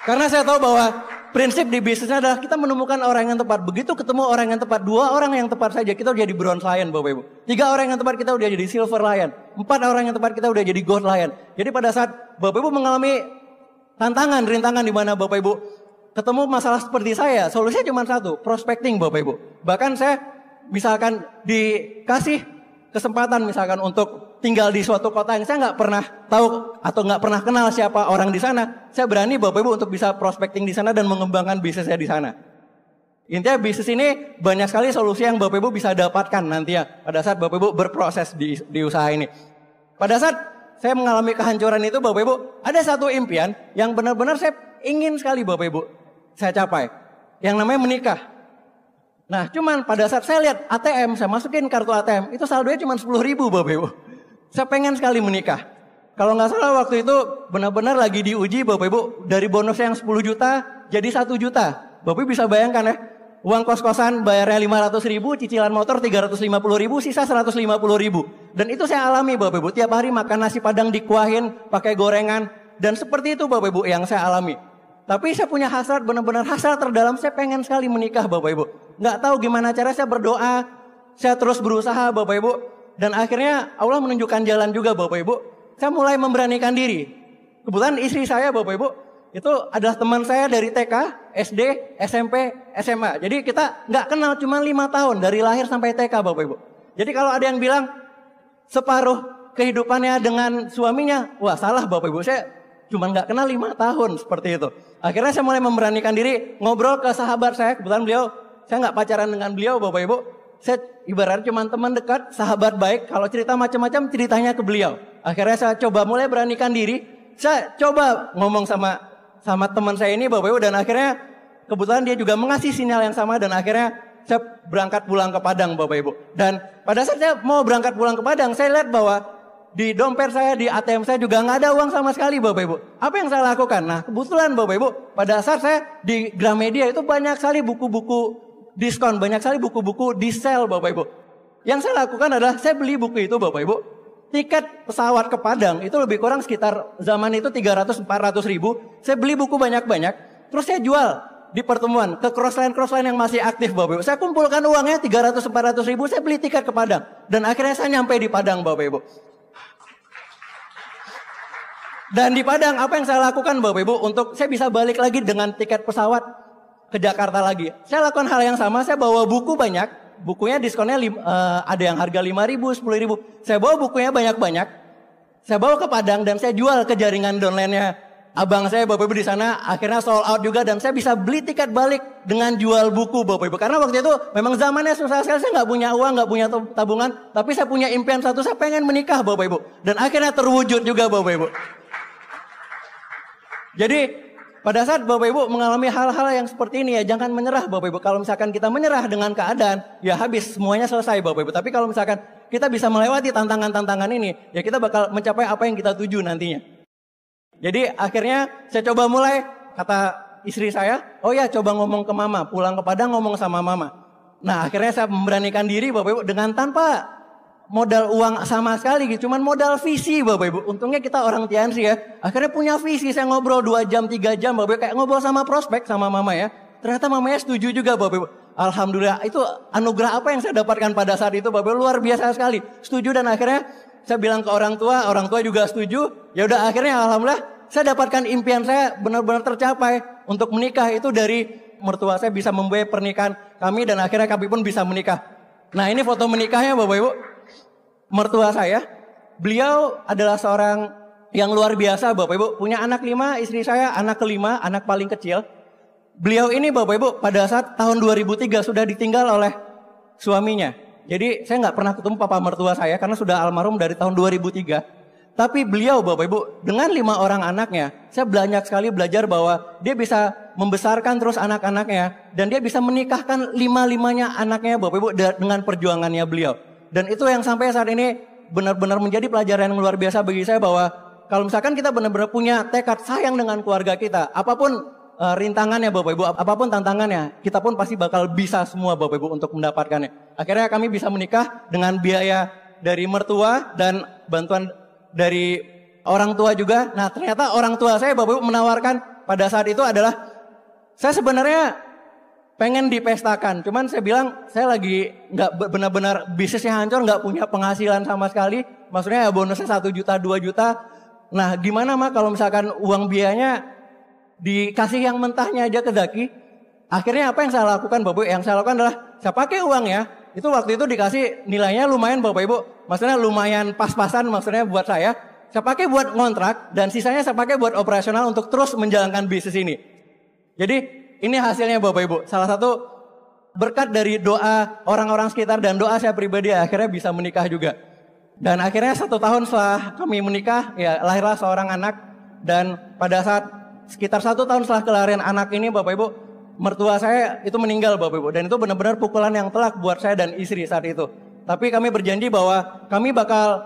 [SPEAKER 1] Karena saya tahu bahwa prinsip di bisnisnya adalah kita menemukan orang yang tepat. Begitu ketemu orang yang tepat, 2 orang yang tepat saja, kita udah jadi bronze lion Bapak Ibu. 3 orang yang tepat, kita udah jadi silver lion. 4 orang yang tepat, kita udah jadi gold lion. Jadi pada saat Bapak Ibu mengalami tantangan, rintangan di mana Bapak Ibu ketemu masalah seperti saya, solusinya cuma satu, prospecting Bapak Ibu. Bahkan saya misalkan dikasih kesempatan misalkan untuk tinggal di suatu kota yang saya nggak pernah tahu atau nggak pernah kenal siapa orang di sana, saya berani Bapak Ibu untuk bisa prospecting di sana dan mengembangkan bisnisnya di sana. Intinya bisnis ini banyak sekali solusi yang Bapak Ibu bisa dapatkan nanti ya pada saat Bapak Ibu berproses di usaha ini. Pada saat saya mengalami kehancuran itu Bapak Ibu, ada satu impian yang benar-benar saya ingin sekali Bapak Ibu saya capai, yang namanya menikah. Nah cuman pada saat saya lihat ATM, saya masukin kartu ATM, itu saldonya cuma 10.000 Bapak Ibu. Saya pengen sekali menikah. Kalau nggak salah waktu itu benar-benar lagi diuji Bapak Ibu, dari bonus yang 10 juta jadi 1 juta. Bapak Ibu bisa bayangkan ya, uang kos-kosan bayarnya 500.000, cicilan motor 350.000, sisa 150.000. Dan itu saya alami Bapak Ibu, tiap hari makan nasi padang dikuahin, pakai gorengan. Dan seperti itu Bapak Ibu yang saya alami. Tapi saya punya hasrat, benar-benar hasrat terdalam, saya pengen sekali menikah Bapak Ibu. Nggak tahu gimana cara, saya berdoa, saya terus berusaha Bapak Ibu. Dan akhirnya Allah menunjukkan jalan juga Bapak Ibu. Saya mulai memberanikan diri. Kebetulan istri saya Bapak Ibu, itu adalah teman saya dari TK, SD, SMP, SMA. Jadi kita nggak kenal cuma 5 tahun, dari lahir sampai TK Bapak Ibu. Jadi kalau ada yang bilang separuh kehidupannya dengan suaminya, wah salah Bapak Ibu, saya cuma nggak kenal 5 tahun seperti itu. Akhirnya saya mulai memberanikan diri, ngobrol ke sahabat saya, kebetulan beliau, saya nggak pacaran dengan beliau Bapak Ibu. Saya ibaratnya cuma teman dekat, sahabat baik, kalau cerita macam-macam ceritanya ke beliau. Akhirnya saya coba mulai beranikan diri, saya coba ngomong sama teman saya ini Bapak Ibu, dan akhirnya kebetulan dia juga mengasih sinyal yang sama, dan akhirnya saya berangkat pulang ke Padang Bapak Ibu. Dan pada saat saya mau berangkat pulang ke Padang, saya lihat bahwa di dompet saya, di ATM saya juga nggak ada uang sama sekali Bapak Ibu. Apa yang saya lakukan? Nah kebetulan Bapak Ibu, pada saat saya di Gramedia itu banyak sekali buku-buku diskon, banyak sekali buku-buku di sale Bapak Ibu. Yang saya lakukan adalah saya beli buku itu Bapak Ibu. Tiket pesawat ke Padang itu lebih kurang sekitar zaman itu 300-400 ribu. Saya beli buku banyak-banyak, terus saya jual di pertemuan ke crossline yang masih aktif Bapak Ibu. Saya kumpulkan uangnya 300-400 ribu, saya beli tiket ke Padang. Dan akhirnya saya nyampe di Padang Bapak Ibu. Dan di Padang apa yang saya lakukan Bapak Ibu, untuk saya bisa balik lagi dengan tiket pesawat ke Jakarta lagi. Saya lakukan hal yang sama, saya bawa buku banyak, bukunya diskonnya ada yang harga 5.000, 10.000. Saya bawa bukunya banyak-banyak, saya bawa ke Padang dan saya jual ke jaringan downline-nya abang saya Bapak Ibu di sana. Akhirnya sold out juga dan saya bisa beli tiket balik dengan jual buku Bapak Ibu. Karena waktu itu memang zamannya susah sekali, saya nggak punya uang, nggak punya tabungan, tapi saya punya impian satu, saya pengen menikah Bapak Ibu. Dan akhirnya terwujud juga Bapak Ibu. Jadi pada saat Bapak Ibu mengalami hal-hal yang seperti ini ya jangan menyerah Bapak Ibu. Kalau misalkan kita menyerah dengan keadaan ya habis, semuanya selesai Bapak Ibu. Tapi kalau misalkan kita bisa melewati tantangan-tantangan ini ya kita bakal mencapai apa yang kita tuju nantinya. Jadi akhirnya saya coba mulai, kata istri saya, oh ya coba ngomong ke mama, pulang ke Padang ngomong sama mama. Nah akhirnya saya memberanikan diri Bapak Ibu dengan tanpa modal uang sama sekali gitu, cuman modal visi Bapak Ibu. Untungnya kita orang Tiansi ya, akhirnya punya visi. Saya ngobrol 2 jam 3 jam Bapak Ibu, kayak ngobrol sama prospek sama mama ya. Ternyata mamanya setuju juga Bapak Ibu. Alhamdulillah, itu anugerah apa yang saya dapatkan pada saat itu Bapak Ibu, luar biasa sekali. Setuju dan akhirnya saya bilang ke orang tua juga setuju. Ya udah akhirnya alhamdulillah saya dapatkan impian saya benar-benar tercapai untuk menikah itu dari mertua saya bisa membiayai pernikahan kami dan akhirnya kami pun bisa menikah. Nah ini foto menikahnya Bapak Ibu. Mertua saya, beliau adalah seorang yang luar biasa Bapak Ibu. Punya anak 5, istri saya anak kelima, anak paling kecil. Beliau ini Bapak Ibu pada saat tahun 2003 sudah ditinggal oleh suaminya. Jadi saya nggak pernah ketemu papa mertua saya karena sudah almarhum dari tahun 2003. Tapi beliau Bapak Ibu dengan 5 orang anaknya, saya banyak sekali belajar bahwa dia bisa membesarkan terus anak-anaknya. Dan dia bisa menikahkan 5-5-nya anaknya Bapak Ibu dengan perjuangannya beliau. Dan itu yang sampai saat ini benar-benar menjadi pelajaran yang luar biasa bagi saya bahwa kalau misalkan kita benar-benar punya tekad sayang dengan keluarga kita, apapun rintangannya Bapak Ibu, apapun tantangannya, kita pun pasti bakal bisa semua Bapak Ibu untuk mendapatkannya. Akhirnya kami bisa menikah dengan biaya dari mertua dan bantuan dari orang tua juga. Nah ternyata orang tua saya Bapak Ibu menawarkan pada saat itu adalah saya sebenarnya pengen dipestakan. Cuman saya bilang saya lagi nggak benar-benar bisnisnya hancur, nggak punya penghasilan sama sekali. Maksudnya ya bonusnya 1 juta 2 juta. Nah gimana mah kalau misalkan uang biayanya dikasih yang mentahnya aja ke Zaki. Akhirnya apa yang saya lakukan Bapak Ibu? Yang saya lakukan adalah saya pakai uangnya. Itu waktu itu dikasih nilainya lumayan Bapak Ibu. Maksudnya lumayan pas-pasan maksudnya buat saya. Saya pakai buat ngontrak dan sisanya saya pakai buat operasional untuk terus menjalankan bisnis ini. Jadi ini hasilnya Bapak Ibu. Salah satu berkat dari doa orang-orang sekitar dan doa saya pribadi akhirnya bisa menikah juga. Dan akhirnya 1 tahun setelah kami menikah ya lahirlah seorang anak. Dan pada saat sekitar 1 tahun setelah kelahiran anak ini Bapak Ibu, mertua saya itu meninggal Bapak Ibu. Dan itu benar-benar pukulan yang telak buat saya dan istri saat itu. Tapi kami berjanji bahwa kami bakal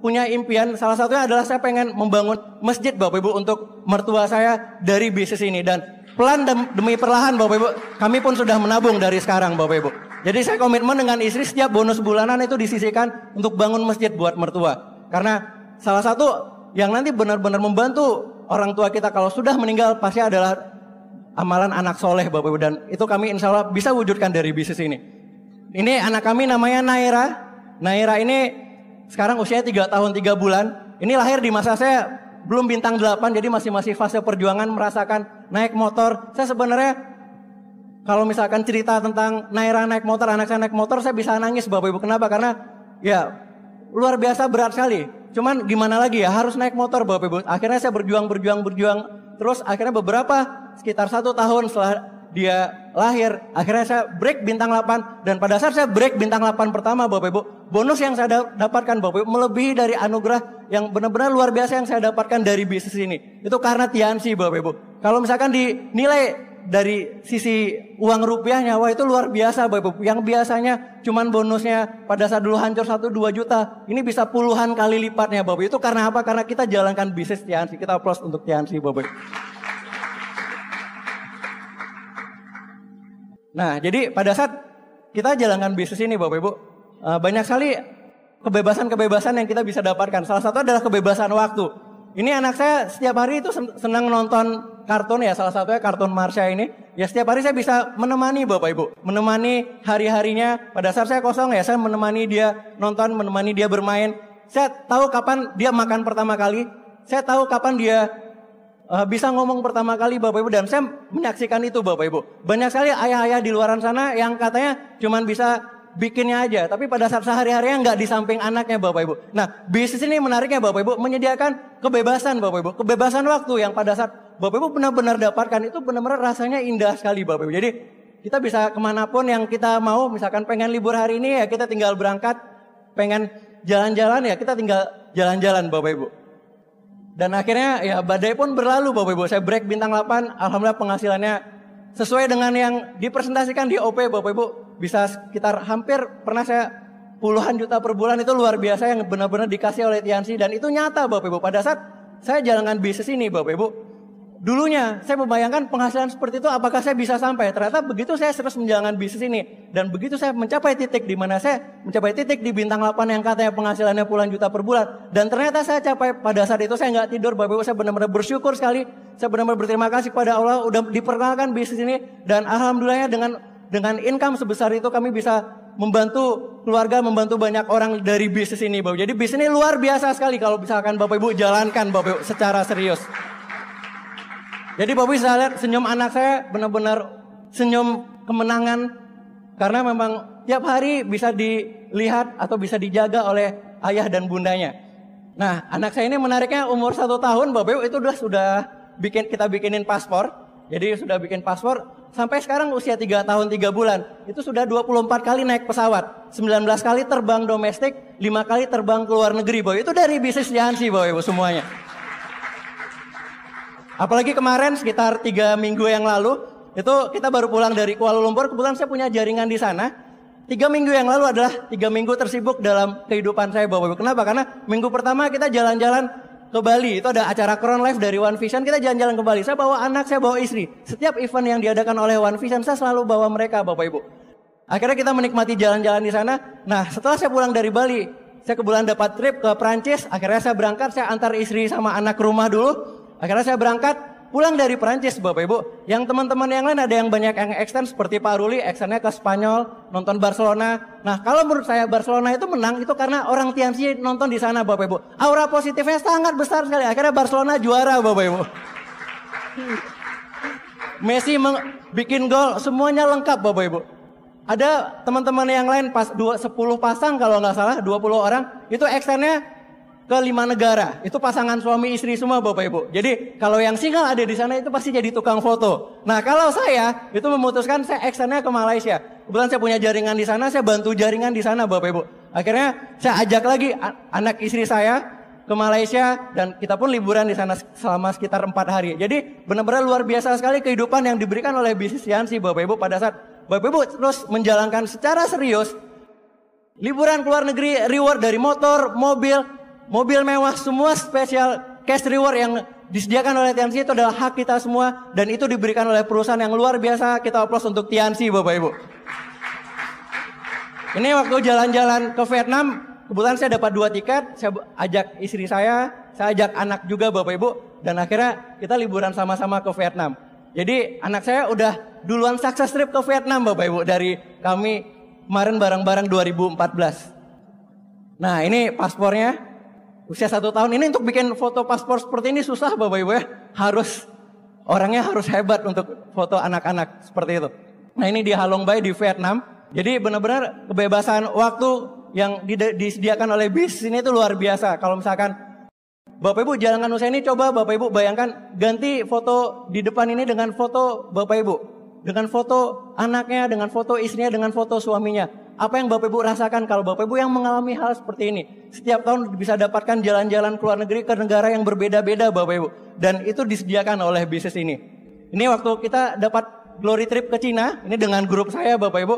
[SPEAKER 1] punya impian. Salah satunya adalah saya pengen membangun masjid Bapak Ibu untuk mertua saya dari bisnis ini. Dan pelan demi perlahan Bapak Ibu, kami pun sudah menabung dari sekarang Bapak Ibu. Jadi saya komitmen dengan istri setiap bonus bulanan itu disisihkan untuk bangun masjid buat mertua. Karena salah satu yang nanti benar-benar membantu orang tua kita kalau sudah meninggal pasti adalah amalan anak soleh Bapak Ibu. Dan itu kami insya Allah bisa wujudkan dari bisnis ini. Ini anak kami namanya Naira. Naira ini sekarang usianya 3 tahun 3 bulan. Ini lahir di masa saya belum bintang 8. Jadi masih fase perjuangan merasakan naik motor. Saya sebenarnya kalau misalkan cerita tentang Naira naik motor, anak saya naik motor, saya bisa nangis Bapak Ibu. Kenapa? Karena ya luar biasa berat sekali. Cuman gimana lagi ya, harus naik motor Bapak Ibu. Akhirnya saya berjuang. Terus akhirnya sekitar 1 tahun setelah dia lahir, akhirnya saya break bintang 8. Dan pada saat saya break bintang 8 pertama Bapak Ibu, bonus yang saya dapatkan Bapak Ibu melebihi dari anugerah yang benar-benar luar biasa yang saya dapatkan dari bisnis ini. Itu karena Tiansi Bapak Ibu. Kalau misalkan dinilai dari sisi uang rupiahnya, wah itu luar biasa Bapak Ibu. Yang biasanya cuman bonusnya pada saat dulu hancur 1-2 juta, ini bisa puluhan kali lipatnya Bapak Ibu. Itu karena apa? Karena kita jalankan bisnis Tiansi. Kita aplaus untuk Tiansi Bapak Ibu. Nah jadi pada saat kita jalankan bisnis ini Bapak Ibu, banyak sekali kebebasan-kebebasan yang kita bisa dapatkan. Salah satu adalah kebebasan waktu. Ini anak saya setiap hari itu senang nonton kartun ya, salah satunya kartun Marsha ini. Ya setiap hari saya bisa menemani Bapak Ibu, menemani hari-harinya. Pada saat saya kosong ya saya menemani dia nonton, menemani dia bermain. Saya tahu kapan dia makan pertama kali, saya tahu kapan dia bisa ngomong pertama kali Bapak Ibu. Dan saya menyaksikan itu Bapak Ibu. Banyak sekali ayah-ayah di luaran sana yang katanya cuman bisa bikinnya aja, tapi pada saat sehari-harinya nggak di samping anaknya Bapak Ibu. Nah bisnis ini menariknya Bapak Ibu, menyediakan kebebasan Bapak Ibu, kebebasan waktu yang pada saat Bapak Ibu benar-benar dapatkan itu benar-benar rasanya indah sekali Bapak Ibu. Jadi kita bisa kemanapun yang kita mau, misalkan pengen libur hari ini ya kita tinggal berangkat, pengen jalan-jalan ya kita tinggal jalan-jalan Bapak Ibu. Dan akhirnya ya badai pun berlalu Bapak Ibu. Saya break bintang 8, alhamdulillah penghasilannya sesuai dengan yang dipresentasikan di OP Bapak Ibu. Bisa sekitar hampir pernah saya puluhan juta per bulan, itu luar biasa yang benar-benar dikasih oleh Tiansi. Dan itu nyata Bapak Ibu. Pada saat saya jalankan bisnis ini Bapak Ibu, dulunya saya membayangkan penghasilan seperti itu apakah saya bisa sampai. Ternyata begitu saya terus menjalankan bisnis ini. Dan begitu saya mencapai titik di mana saya mencapai titik di bintang 8 yang katanya penghasilannya puluhan juta per bulan. Dan ternyata saya capai pada saat itu saya nggak tidur Bapak Ibu. Saya benar-benar bersyukur sekali. Saya benar-benar berterima kasih kepada Allah udah diperkenalkan bisnis ini. Dan alhamdulillahnya dengan income sebesar itu kami bisa membantu keluarga, membantu banyak orang dari bisnis ini Bapak. Jadi bisnis ini luar biasa sekali kalau misalkan Bapak Ibu jalankan Bapak Ibu secara serius. Jadi Bapak Ibu bisa lihat senyum anak saya benar-benar senyum kemenangan. Karena memang tiap hari bisa dilihat atau bisa dijaga oleh ayah dan bundanya. Nah anak saya ini menariknya umur 1 tahun Bapak Ibu itu sudah kita bikinin paspor. Jadi sudah bikin paspor. sampai sekarang usia 3 tahun 3 bulan, itu sudah 24 kali naik pesawat, 19 kali terbang domestik, 5 kali terbang ke luar negeri, Bapak. Itu dari bisnis Yansi, Bapak Ibu semuanya. Apalagi kemarin sekitar 3 minggu yang lalu, itu kita baru pulang dari Kuala Lumpur, kebetulan saya punya jaringan di sana. 3 minggu yang lalu adalah 3 minggu tersibuk dalam kehidupan saya, Bapak Ibu. Kenapa? Karena minggu pertama kita jalan-jalan ke Bali, itu ada acara Crown Life dari One Vision, kita jalan-jalan ke Bali. Saya bawa anak, saya bawa istri. Setiap event yang diadakan oleh One Vision, saya selalu bawa mereka, Bapak Ibu. Akhirnya kita menikmati jalan-jalan di sana. Nah, setelah saya pulang dari Bali, saya kebetulan dapat trip ke Prancis. Akhirnya saya berangkat, saya antar istri sama anak ke rumah dulu. Akhirnya saya berangkat, pulang dari Prancis, Bapak Ibu. Yang teman-teman yang lain ada yang banyak yang extend seperti Pak Ruli, extendnya ke Spanyol, nonton Barcelona. Nah, kalau menurut saya Barcelona itu menang itu karena orang Tiansi nonton di sana, Bapak Ibu. Aura positifnya sangat besar sekali. Akhirnya Barcelona juara, Bapak Ibu. Messi bikin gol, semuanya lengkap, Bapak Ibu. Ada teman-teman yang lain pas 10 pasang kalau nggak salah, 20 orang, itu extendnya ke 5 negara. Itu pasangan suami istri semua, Bapak Ibu. Jadi kalau yang single ada di sana itu pasti jadi tukang foto. Nah, kalau saya itu memutuskan saya extendnya ke Malaysia. Kebetulan saya punya jaringan di sana, saya bantu jaringan di sana, Bapak Ibu. Akhirnya saya ajak lagi anak istri saya ke Malaysia dan kita pun liburan di sana selama sekitar 4 hari. Jadi benar-benar luar biasa sekali kehidupan yang diberikan oleh bisnis Yansi, Bapak Ibu, pada saat Bapak Ibu terus menjalankan secara serius liburan ke luar negeri, reward dari motor, mobil mewah, semua spesial cash reward yang disediakan oleh Tiansi itu adalah hak kita semua dan itu diberikan oleh perusahaan yang luar biasa. Kita aplaus untuk Tiansi, Bapak Ibu. Ini waktu jalan-jalan ke Vietnam, kebetulan saya dapat 2 tiket, saya ajak istri saya ajak anak juga, Bapak Ibu, dan akhirnya kita liburan sama-sama ke Vietnam. Jadi anak saya udah duluan sukses trip ke Vietnam, Bapak Ibu, dari kami kemarin bareng-bareng 2014. Nah, ini paspornya. Usia 1 tahun ini untuk bikin foto paspor seperti ini susah, Bapak Ibu ya. Orangnya harus hebat untuk foto anak-anak seperti itu. Nah, ini di Halong Bay di Vietnam. Jadi benar-benar kebebasan waktu yang disediakan oleh bis ini itu luar biasa. Kalau misalkan Bapak Ibu jalankan usaha ini, coba Bapak Ibu bayangkan ganti foto di depan ini dengan foto Bapak Ibu. Dengan foto anaknya, dengan foto istrinya, dengan foto suaminya. Apa yang Bapak Ibu rasakan kalau Bapak Ibu yang mengalami hal seperti ini. Setiap tahun bisa dapatkan jalan-jalan ke luar negeri ke negara yang berbeda-beda, Bapak Ibu. Dan itu disediakan oleh bisnis ini. Ini waktu kita dapat glory trip ke Cina, ini dengan grup saya, Bapak Ibu.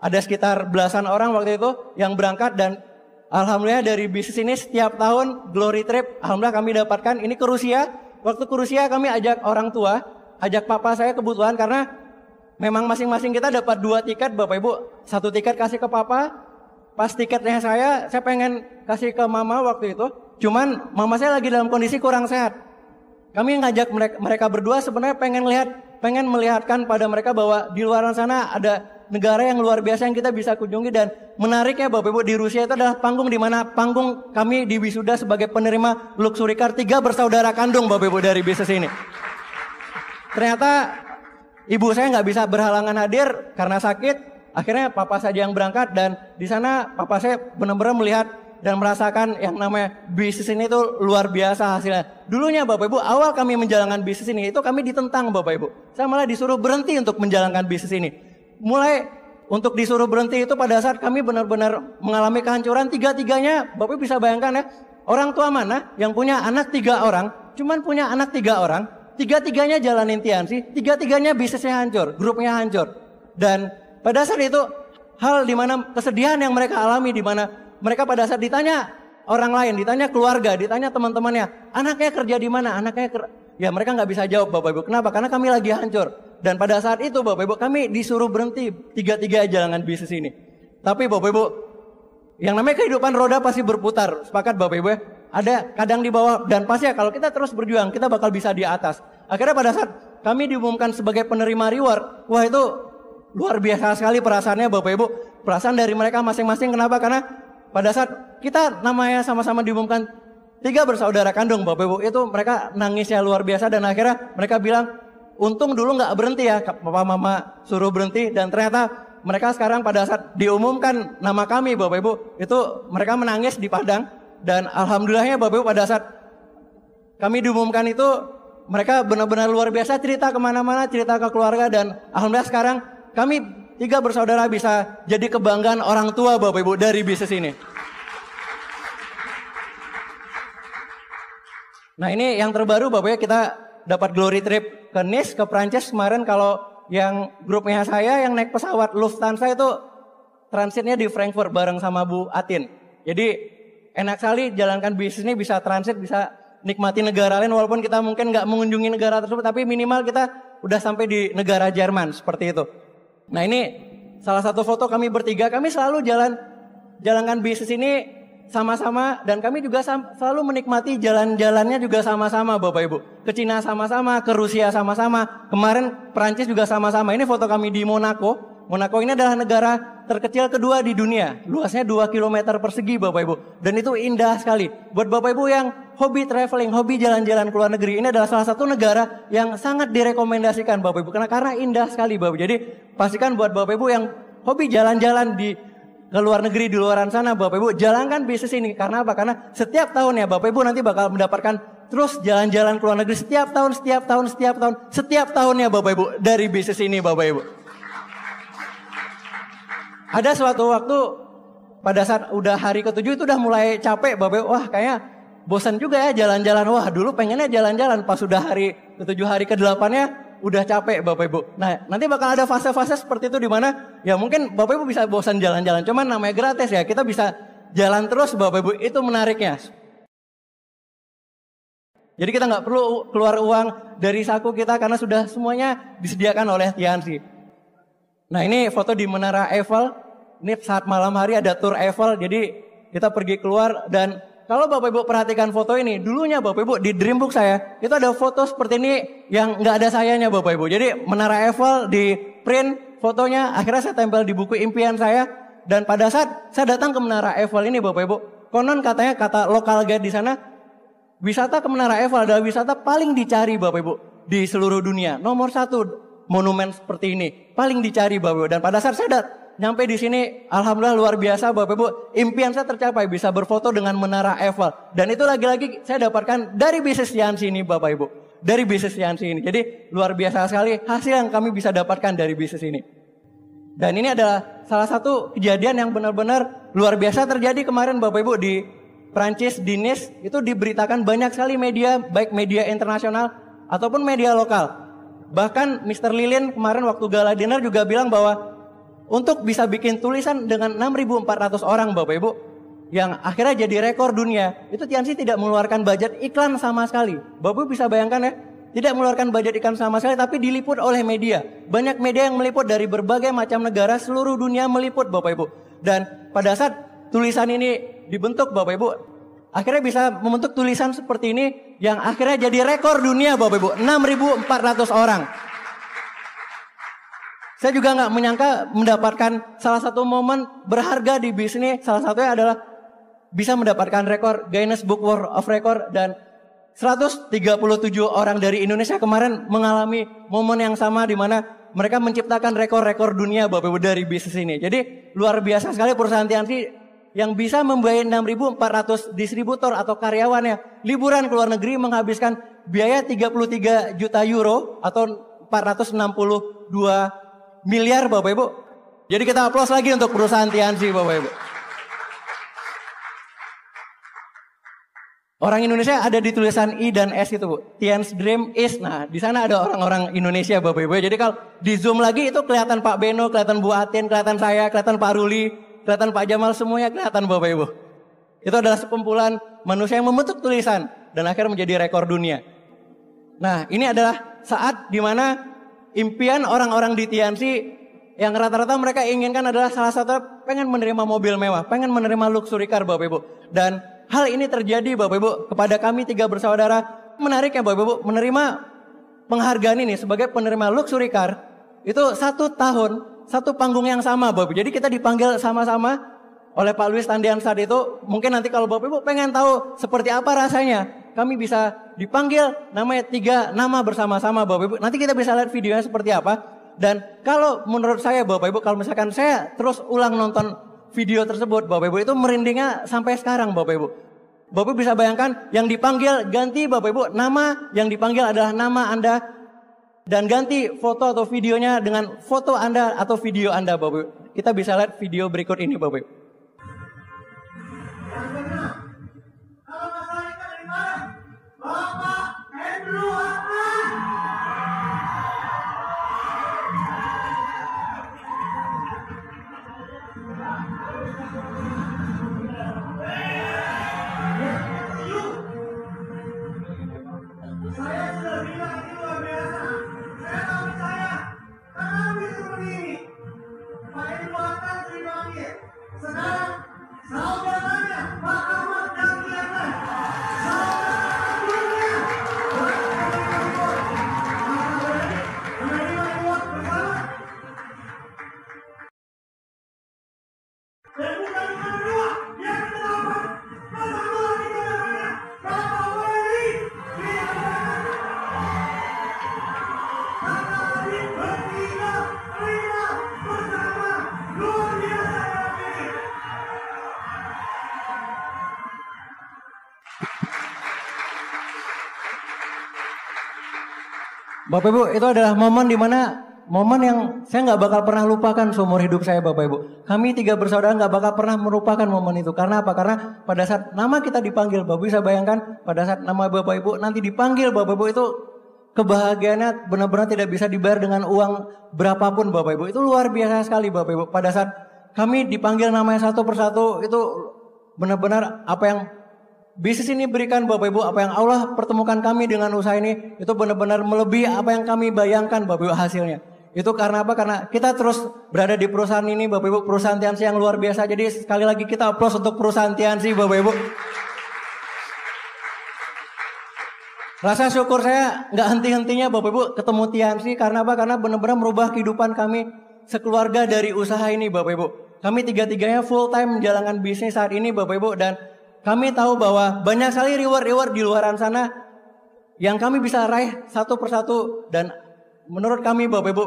[SPEAKER 1] Ada sekitar belasan orang waktu itu yang berangkat dan alhamdulillah dari bisnis ini setiap tahun glory trip, alhamdulillah kami dapatkan. Ini ke Rusia. Waktu ke Rusia kami ajak orang tua, ajak papa saya kebutuhan karena memang masing-masing kita dapat 2 tiket, Bapak Ibu. 1 tiket kasih ke papa. Pas tiketnya saya pengen kasih ke mama waktu itu. Cuman mama saya lagi dalam kondisi kurang sehat. Kami ngajak mereka berdua sebenarnya pengen melihatkan pada mereka bahwa di luar sana ada negara yang luar biasa yang kita bisa kunjungi. Dan menariknya, Bapak Ibu, di Rusia itu adalah panggung di mana panggung kami di wisuda sebagai penerima Luxury Car 3 bersaudara kandung, Bapak Ibu, dari bisnis ini. Ternyata ibu saya nggak bisa berhalangan hadir karena sakit. Akhirnya papa saja yang berangkat dan di sana papa saya benar-benar melihat dan merasakan yang namanya bisnis ini tuh luar biasa hasilnya. Dulunya, Bapak Ibu, awal kami menjalankan bisnis ini itu kami ditentang, Bapak Ibu. Saya malah disuruh berhenti untuk menjalankan bisnis ini. Mulai untuk disuruh berhenti itu pada saat kami benar-benar mengalami kehancuran tiga-tiganya. Bapak Ibu bisa bayangkan ya, orang tua mana yang punya anak 3 orang, cuman punya anak 3 orang. Tiga-tiganya jalanin Tiansi, tiga-tiganya bisnisnya hancur, grupnya hancur. Dan pada saat itu hal di mana kesedihan yang mereka alami, di mana mereka pada saat ditanya orang lain, ditanya keluarga, ditanya teman-temannya, anaknya kerja di mana, ya mereka nggak bisa jawab, Bapak Ibu. Kenapa? Karena kami lagi hancur. Dan pada saat itu, Bapak Ibu, kami disuruh berhenti tiga-tiga jalankan bisnis ini. Tapi Bapak Ibu, yang namanya kehidupan roda pasti berputar. Sepakat, Bapak Ibu ya? Ada kadang di bawah dan pasti ya kalau kita terus berjuang kita bakal bisa di atas. Akhirnya pada saat kami diumumkan sebagai penerima reward, wah itu luar biasa sekali perasaannya, Bapak Ibu. Perasaan dari mereka masing-masing. Kenapa? Karena pada saat kita namanya sama-sama diumumkan 3 bersaudara kandung, Bapak Ibu, itu mereka nangisnya luar biasa. Dan akhirnya mereka bilang, untung dulu nggak berhenti ya, papa mama suruh berhenti. Dan ternyata mereka sekarang pada saat diumumkan nama kami, Bapak Ibu, itu mereka menangis di Padang. Dan alhamdulillahnya, Bapak Ibu, pada saat kami diumumkan itu mereka benar-benar luar biasa, cerita kemana-mana, cerita ke keluarga, dan alhamdulillah sekarang kami 3 bersaudara bisa jadi kebanggaan orang tua Bapak Ibu dari bisnis ini. Nah ini yang terbaru Bapak Ibu, kita dapat glory trip ke Nice, ke Prancis kemarin. Kalau yang grupnya saya yang naik pesawat Lufthansa itu transitnya di Frankfurt bareng sama Bu Atin. Jadi enak sekali jalankan bisnis ini, bisa transit, bisa nikmati negara lain walaupun kita mungkin nggak mengunjungi negara tersebut, tapi minimal kita udah sampai di negara Jerman seperti itu. Nah ini salah satu foto kami bertiga, kami selalu jalankan bisnis ini sama-sama, dan kami juga selalu menikmati jalan-jalannya juga sama-sama Bapak Ibu. Ke Cina sama-sama, ke Rusia sama-sama, kemarin Perancis juga sama-sama. Ini foto kami di Monaco. Monaco ini adalah negara terkecil kedua di dunia, luasnya 2 km persegi Bapak Ibu, dan itu indah sekali. Buat Bapak Ibu yang hobi traveling, hobi jalan-jalan ke luar negeri, ini adalah salah satu negara yang sangat direkomendasikan Bapak Ibu, karena indah sekali Bapak Ibu. Jadi pastikan buat Bapak Ibu yang hobi jalan-jalan ke luar negeri, di luaran sana Bapak Ibu, jalankan bisnis ini. Karena apa? Karena setiap tahun ya Bapak Ibu nanti bakal mendapatkan terus jalan-jalan ke luar negeri setiap tahunnya Bapak Ibu dari bisnis ini Bapak Ibu. Ada suatu waktu pada saat udah hari ke-7 itu udah mulai capek Bapak Ibu. Wah kayaknya bosan juga ya jalan-jalan. Wah dulu pengennya jalan-jalan, pas udah hari ke-7 hari ke-8-nya udah capek Bapak Ibu. Nah nanti bakal ada fase-fase seperti itu di mana ya mungkin Bapak Ibu bisa bosan jalan-jalan. Cuman namanya gratis ya, kita bisa jalan terus Bapak Ibu, itu menariknya. Jadi kita nggak perlu keluar uang dari saku kita karena sudah semuanya disediakan oleh Tianxi. Nah ini foto di Menara Eiffel, ini saat malam hari ada tour Eiffel, jadi kita pergi keluar, dan kalau Bapak Ibu perhatikan foto ini, dulunya Bapak Ibu di Dreambook saya, itu ada foto seperti ini yang nggak ada sayanya Bapak Ibu. Jadi Menara Eiffel di print fotonya, akhirnya saya tempel di buku impian saya, dan pada saat saya datang ke Menara Eiffel ini Bapak Ibu, konon katanya, kata lokal guide di sana, wisata ke Menara Eiffel adalah wisata paling dicari Bapak Ibu di seluruh dunia, nomor 1. Monumen seperti ini paling dicari Bapak Ibu. Dan pada saat saya nyampe di sini, alhamdulillah luar biasa Bapak Ibu, impian saya tercapai, bisa berfoto dengan Menara Eiffel. Dan itu lagi-lagi saya dapatkan dari bisnis Tianxi ini Bapak Ibu, dari bisnis Tianxi ini. Jadi luar biasa sekali hasil yang kami bisa dapatkan dari bisnis ini. Dan ini adalah salah satu kejadian yang benar-benar luar biasa terjadi kemarin Bapak Ibu di Prancis, di Nice. Itu diberitakan banyak sekali media, baik media internasional ataupun media lokal. Bahkan Mr. Lilin kemarin waktu gala dinner juga bilang bahwa untuk bisa bikin tulisan dengan 6.400 orang Bapak Ibu, yang akhirnya jadi rekor dunia, itu Tianxi tidak mengeluarkan budget iklan sama sekali. Bapak Ibu bisa bayangkan ya, tidak mengeluarkan budget iklan sama sekali, tapi diliput oleh media. Banyak media yang meliput dari berbagai macam negara, seluruh dunia meliput Bapak Ibu. Dan pada saat tulisan ini dibentuk Bapak Ibu, akhirnya bisa membentuk tulisan seperti ini yang akhirnya jadi rekor dunia Bapak Ibu, 6.400 orang. Saya juga nggak menyangka mendapatkan salah satu momen berharga di bisnis. Salah satunya adalah bisa mendapatkan rekor Guinness Book World of Record, dan 137 orang dari Indonesia kemarin mengalami momen yang sama di mana mereka menciptakan rekor-rekor dunia Bapak Ibu dari bisnis ini. Jadi luar biasa sekali perusahaan Tianxi yang bisa membiayai 6.400 distributor atau karyawannya liburan ke luar negeri, menghabiskan biaya 33 juta euro atau 462 miliar Bapak Ibu. Jadi kita aplaus lagi untuk perusahaan Tianxi Bapak Ibu. Orang Indonesia ada di tulisan I dan S itu Bu. Tian's Dream is. Nah di sana ada orang-orang Indonesia Bapak Ibu. Jadi kalau di zoom lagi itu kelihatan Pak Beno, kelihatan Bu Atin, kelihatan saya, kelihatan Pak Ruli, kelihatan Pak Jamal, semuanya kelihatan Bapak Ibu. Itu adalah sekumpulan manusia yang membentuk tulisan dan akhirnya menjadi rekor dunia. Nah ini adalah saat dimana impian orang-orang di Tianxi yang rata-rata mereka inginkan adalah salah satu pengen menerima mobil mewah, pengen menerima luxury car Bapak Ibu. Dan hal ini terjadi Bapak Ibu kepada kami 3 bersaudara. Menarik ya Bapak Ibu, menerima penghargaan ini sebagai penerima luxury car itu 1 tahun, 1 panggung yang sama Bapak Ibu. Jadi kita dipanggil sama-sama oleh Pak Luis Tandian saat itu. Mungkin nanti kalau Bapak Ibu pengen tahu seperti apa rasanya, kami bisa dipanggil namanya 3 nama bersama-sama Bapak Ibu. Nanti kita bisa lihat videonya seperti apa. Dan kalau menurut saya Bapak Ibu, kalau misalkan saya terus ulang nonton video tersebut Bapak Ibu, itu merindingnya sampai sekarang Bapak Ibu. Bapak Ibu bisa bayangkan yang dipanggil ganti Bapak Ibu, nama yang dipanggil adalah nama Anda dan ganti foto atau videonya dengan foto Anda atau video Anda Bapak Ibu. Kita bisa lihat video berikut ini Bapak Ibu.
[SPEAKER 2] Saya sudah bilang ini luar biasa. Saya tak percaya. Karena bisa seperti ini. Pak Ibu akan dipanggil. Sekarang saudaranya Pak Ahmad dan Clement. Saudaranya. Menerima uang bersama. Dan bukan cuma berdua. Yang kedua. Bersama lagi saudaranya. Bapak Weli.
[SPEAKER 1] Bapak Ibu, itu adalah momen yang saya nggak bakal pernah lupakan seumur hidup saya Bapak Ibu. Kami 3 bersaudara nggak bakal pernah melupakan momen itu. Karena apa? Karena pada saat nama kita dipanggil, Bapak Ibu bisa bayangkan pada saat nama Bapak Ibu nanti dipanggil Bapak Ibu itu kebahagiaannya benar-benar tidak bisa dibayar dengan uang berapapun Bapak Ibu. Itu luar biasa sekali Bapak Ibu. Pada saat kami dipanggil namanya satu persatu itu benar-benar apa yang bisnis ini berikan Bapak Ibu, apa yang Allah pertemukan kami dengan usaha ini itu benar-benar melebihi apa yang kami bayangkan Bapak Ibu hasilnya. Itu karena apa? Karena kita terus berada di perusahaan ini Bapak Ibu, perusahaan Tiansi yang luar biasa. Jadi sekali lagi kita aplaus untuk perusahaan Tiansi Bapak Ibu. Rasa syukur saya nggak henti-hentinya Bapak Ibu ketemu Tiansi karena apa? Karena benar-benar merubah kehidupan kami sekeluarga dari usaha ini Bapak Ibu. Kami 3-3-nya full time menjalankan bisnis saat ini Bapak Ibu dan kami tahu bahwa banyak sekali reward di luaran sana yang kami bisa raih satu persatu dan menurut kami Bapak Ibu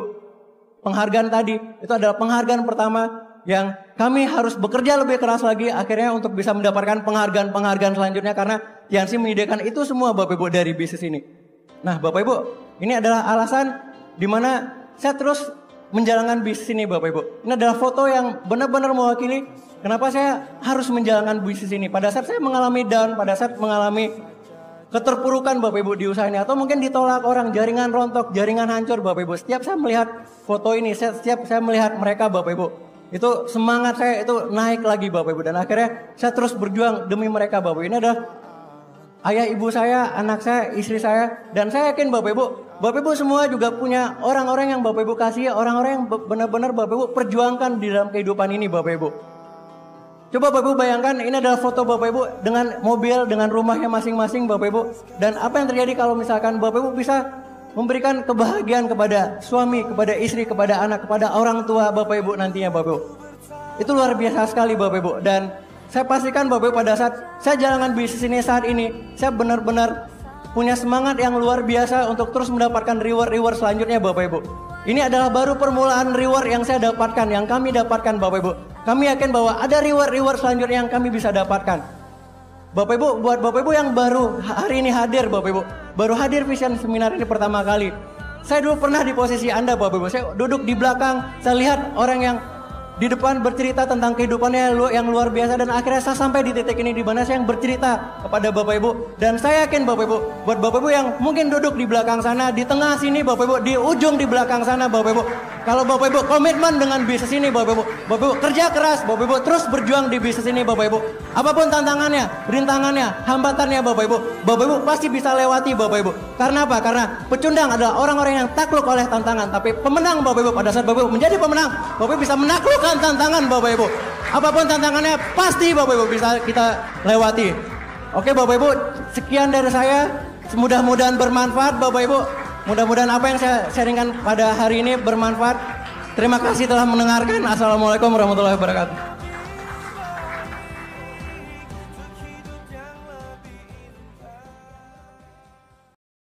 [SPEAKER 1] penghargaan tadi itu adalah penghargaan pertama yang kami harus bekerja lebih keras lagi akhirnya untuk bisa mendapatkan penghargaan selanjutnya karena Tiansi menyediakan itu semua Bapak Ibu dari bisnis ini. Nah Bapak Ibu ini adalah alasan di mana saya terus menjalankan bisnis ini Bapak Ibu. Ini adalah foto yang benar-benar mewakili kenapa saya harus menjalankan bisnis ini. Pada saat saya mengalami down, pada saat mengalami keterpurukan Bapak Ibu di usaha ini. Atau mungkin ditolak orang, jaringan rontok, jaringan hancur Bapak Ibu. Setiap saya melihat foto ini, setiap saya melihat mereka Bapak Ibu. Itu semangat saya itu naik lagi Bapak Ibu. Dan akhirnya saya terus berjuang demi mereka Bapak Ibu. Ini adalah ayah ibu saya, anak saya, istri saya. Dan saya yakin Bapak Ibu semua juga punya orang-orang yang Bapak Ibu kasih. Orang-orang yang benar-benar Bapak Ibu perjuangkan di dalam kehidupan ini Bapak Ibu. Coba Bapak Ibu bayangkan ini adalah foto Bapak Ibu dengan mobil, dengan rumahnya masing-masing Bapak Ibu. Dan apa yang terjadi kalau misalkan Bapak Ibu bisa memberikan kebahagiaan kepada suami, kepada istri, kepada anak, kepada orang tua Bapak Ibu nantinya Bapak Ibu. Itu luar biasa sekali Bapak Ibu. Dan saya pastikan Bapak Ibu pada saat saya jalankan bisnis ini saat ini, saya benar-benar punya semangat yang luar biasa untuk terus mendapatkan reward selanjutnya Bapak Ibu. Ini adalah baru permulaan reward yang saya dapatkan, yang kami dapatkan Bapak Ibu. Kami yakin bahwa ada reward selanjutnya yang kami bisa dapatkan. Bapak Ibu, buat Bapak Ibu yang baru hari ini hadir Bapak Ibu, baru hadir Vision Seminar ini pertama kali. Saya dulu pernah di posisi Anda Bapak Ibu, saya duduk di belakang, saya lihat orang yang di depan bercerita tentang kehidupannya yang luar biasa dan akhirnya saya sampai di titik ini di mana saya yang bercerita kepada Bapak Ibu dan saya yakin Bapak Ibu buat Bapak Ibu yang mungkin duduk di belakang sana, di tengah sini Bapak Ibu, di ujung di belakang sana Bapak Ibu, kalau Bapak Ibu komitmen dengan bisnis ini Bapak Ibu kerja keras Bapak Ibu terus berjuang di bisnis ini Bapak Ibu, apapun tantangannya, rintangannya, hambatannya Bapak Ibu pasti bisa lewati Bapak Ibu. Karena apa? Karena pecundang adalah orang-orang yang takluk oleh tantangan, tapi pemenang Bapak Ibu pada saat Bapak Ibu menjadi pemenang Bapak Ibu bisa menaklukkan tantangan Bapak Ibu. Apapun tantangannya pasti Bapak Ibu bisa kita lewati. Oke Bapak Ibu, sekian dari saya. Mudah-mudahan bermanfaat Bapak Ibu. Mudah-mudahan apa yang saya sharingkan pada hari ini bermanfaat. Terima kasih telah mendengarkan. Assalamualaikum warahmatullahi wabarakatuh.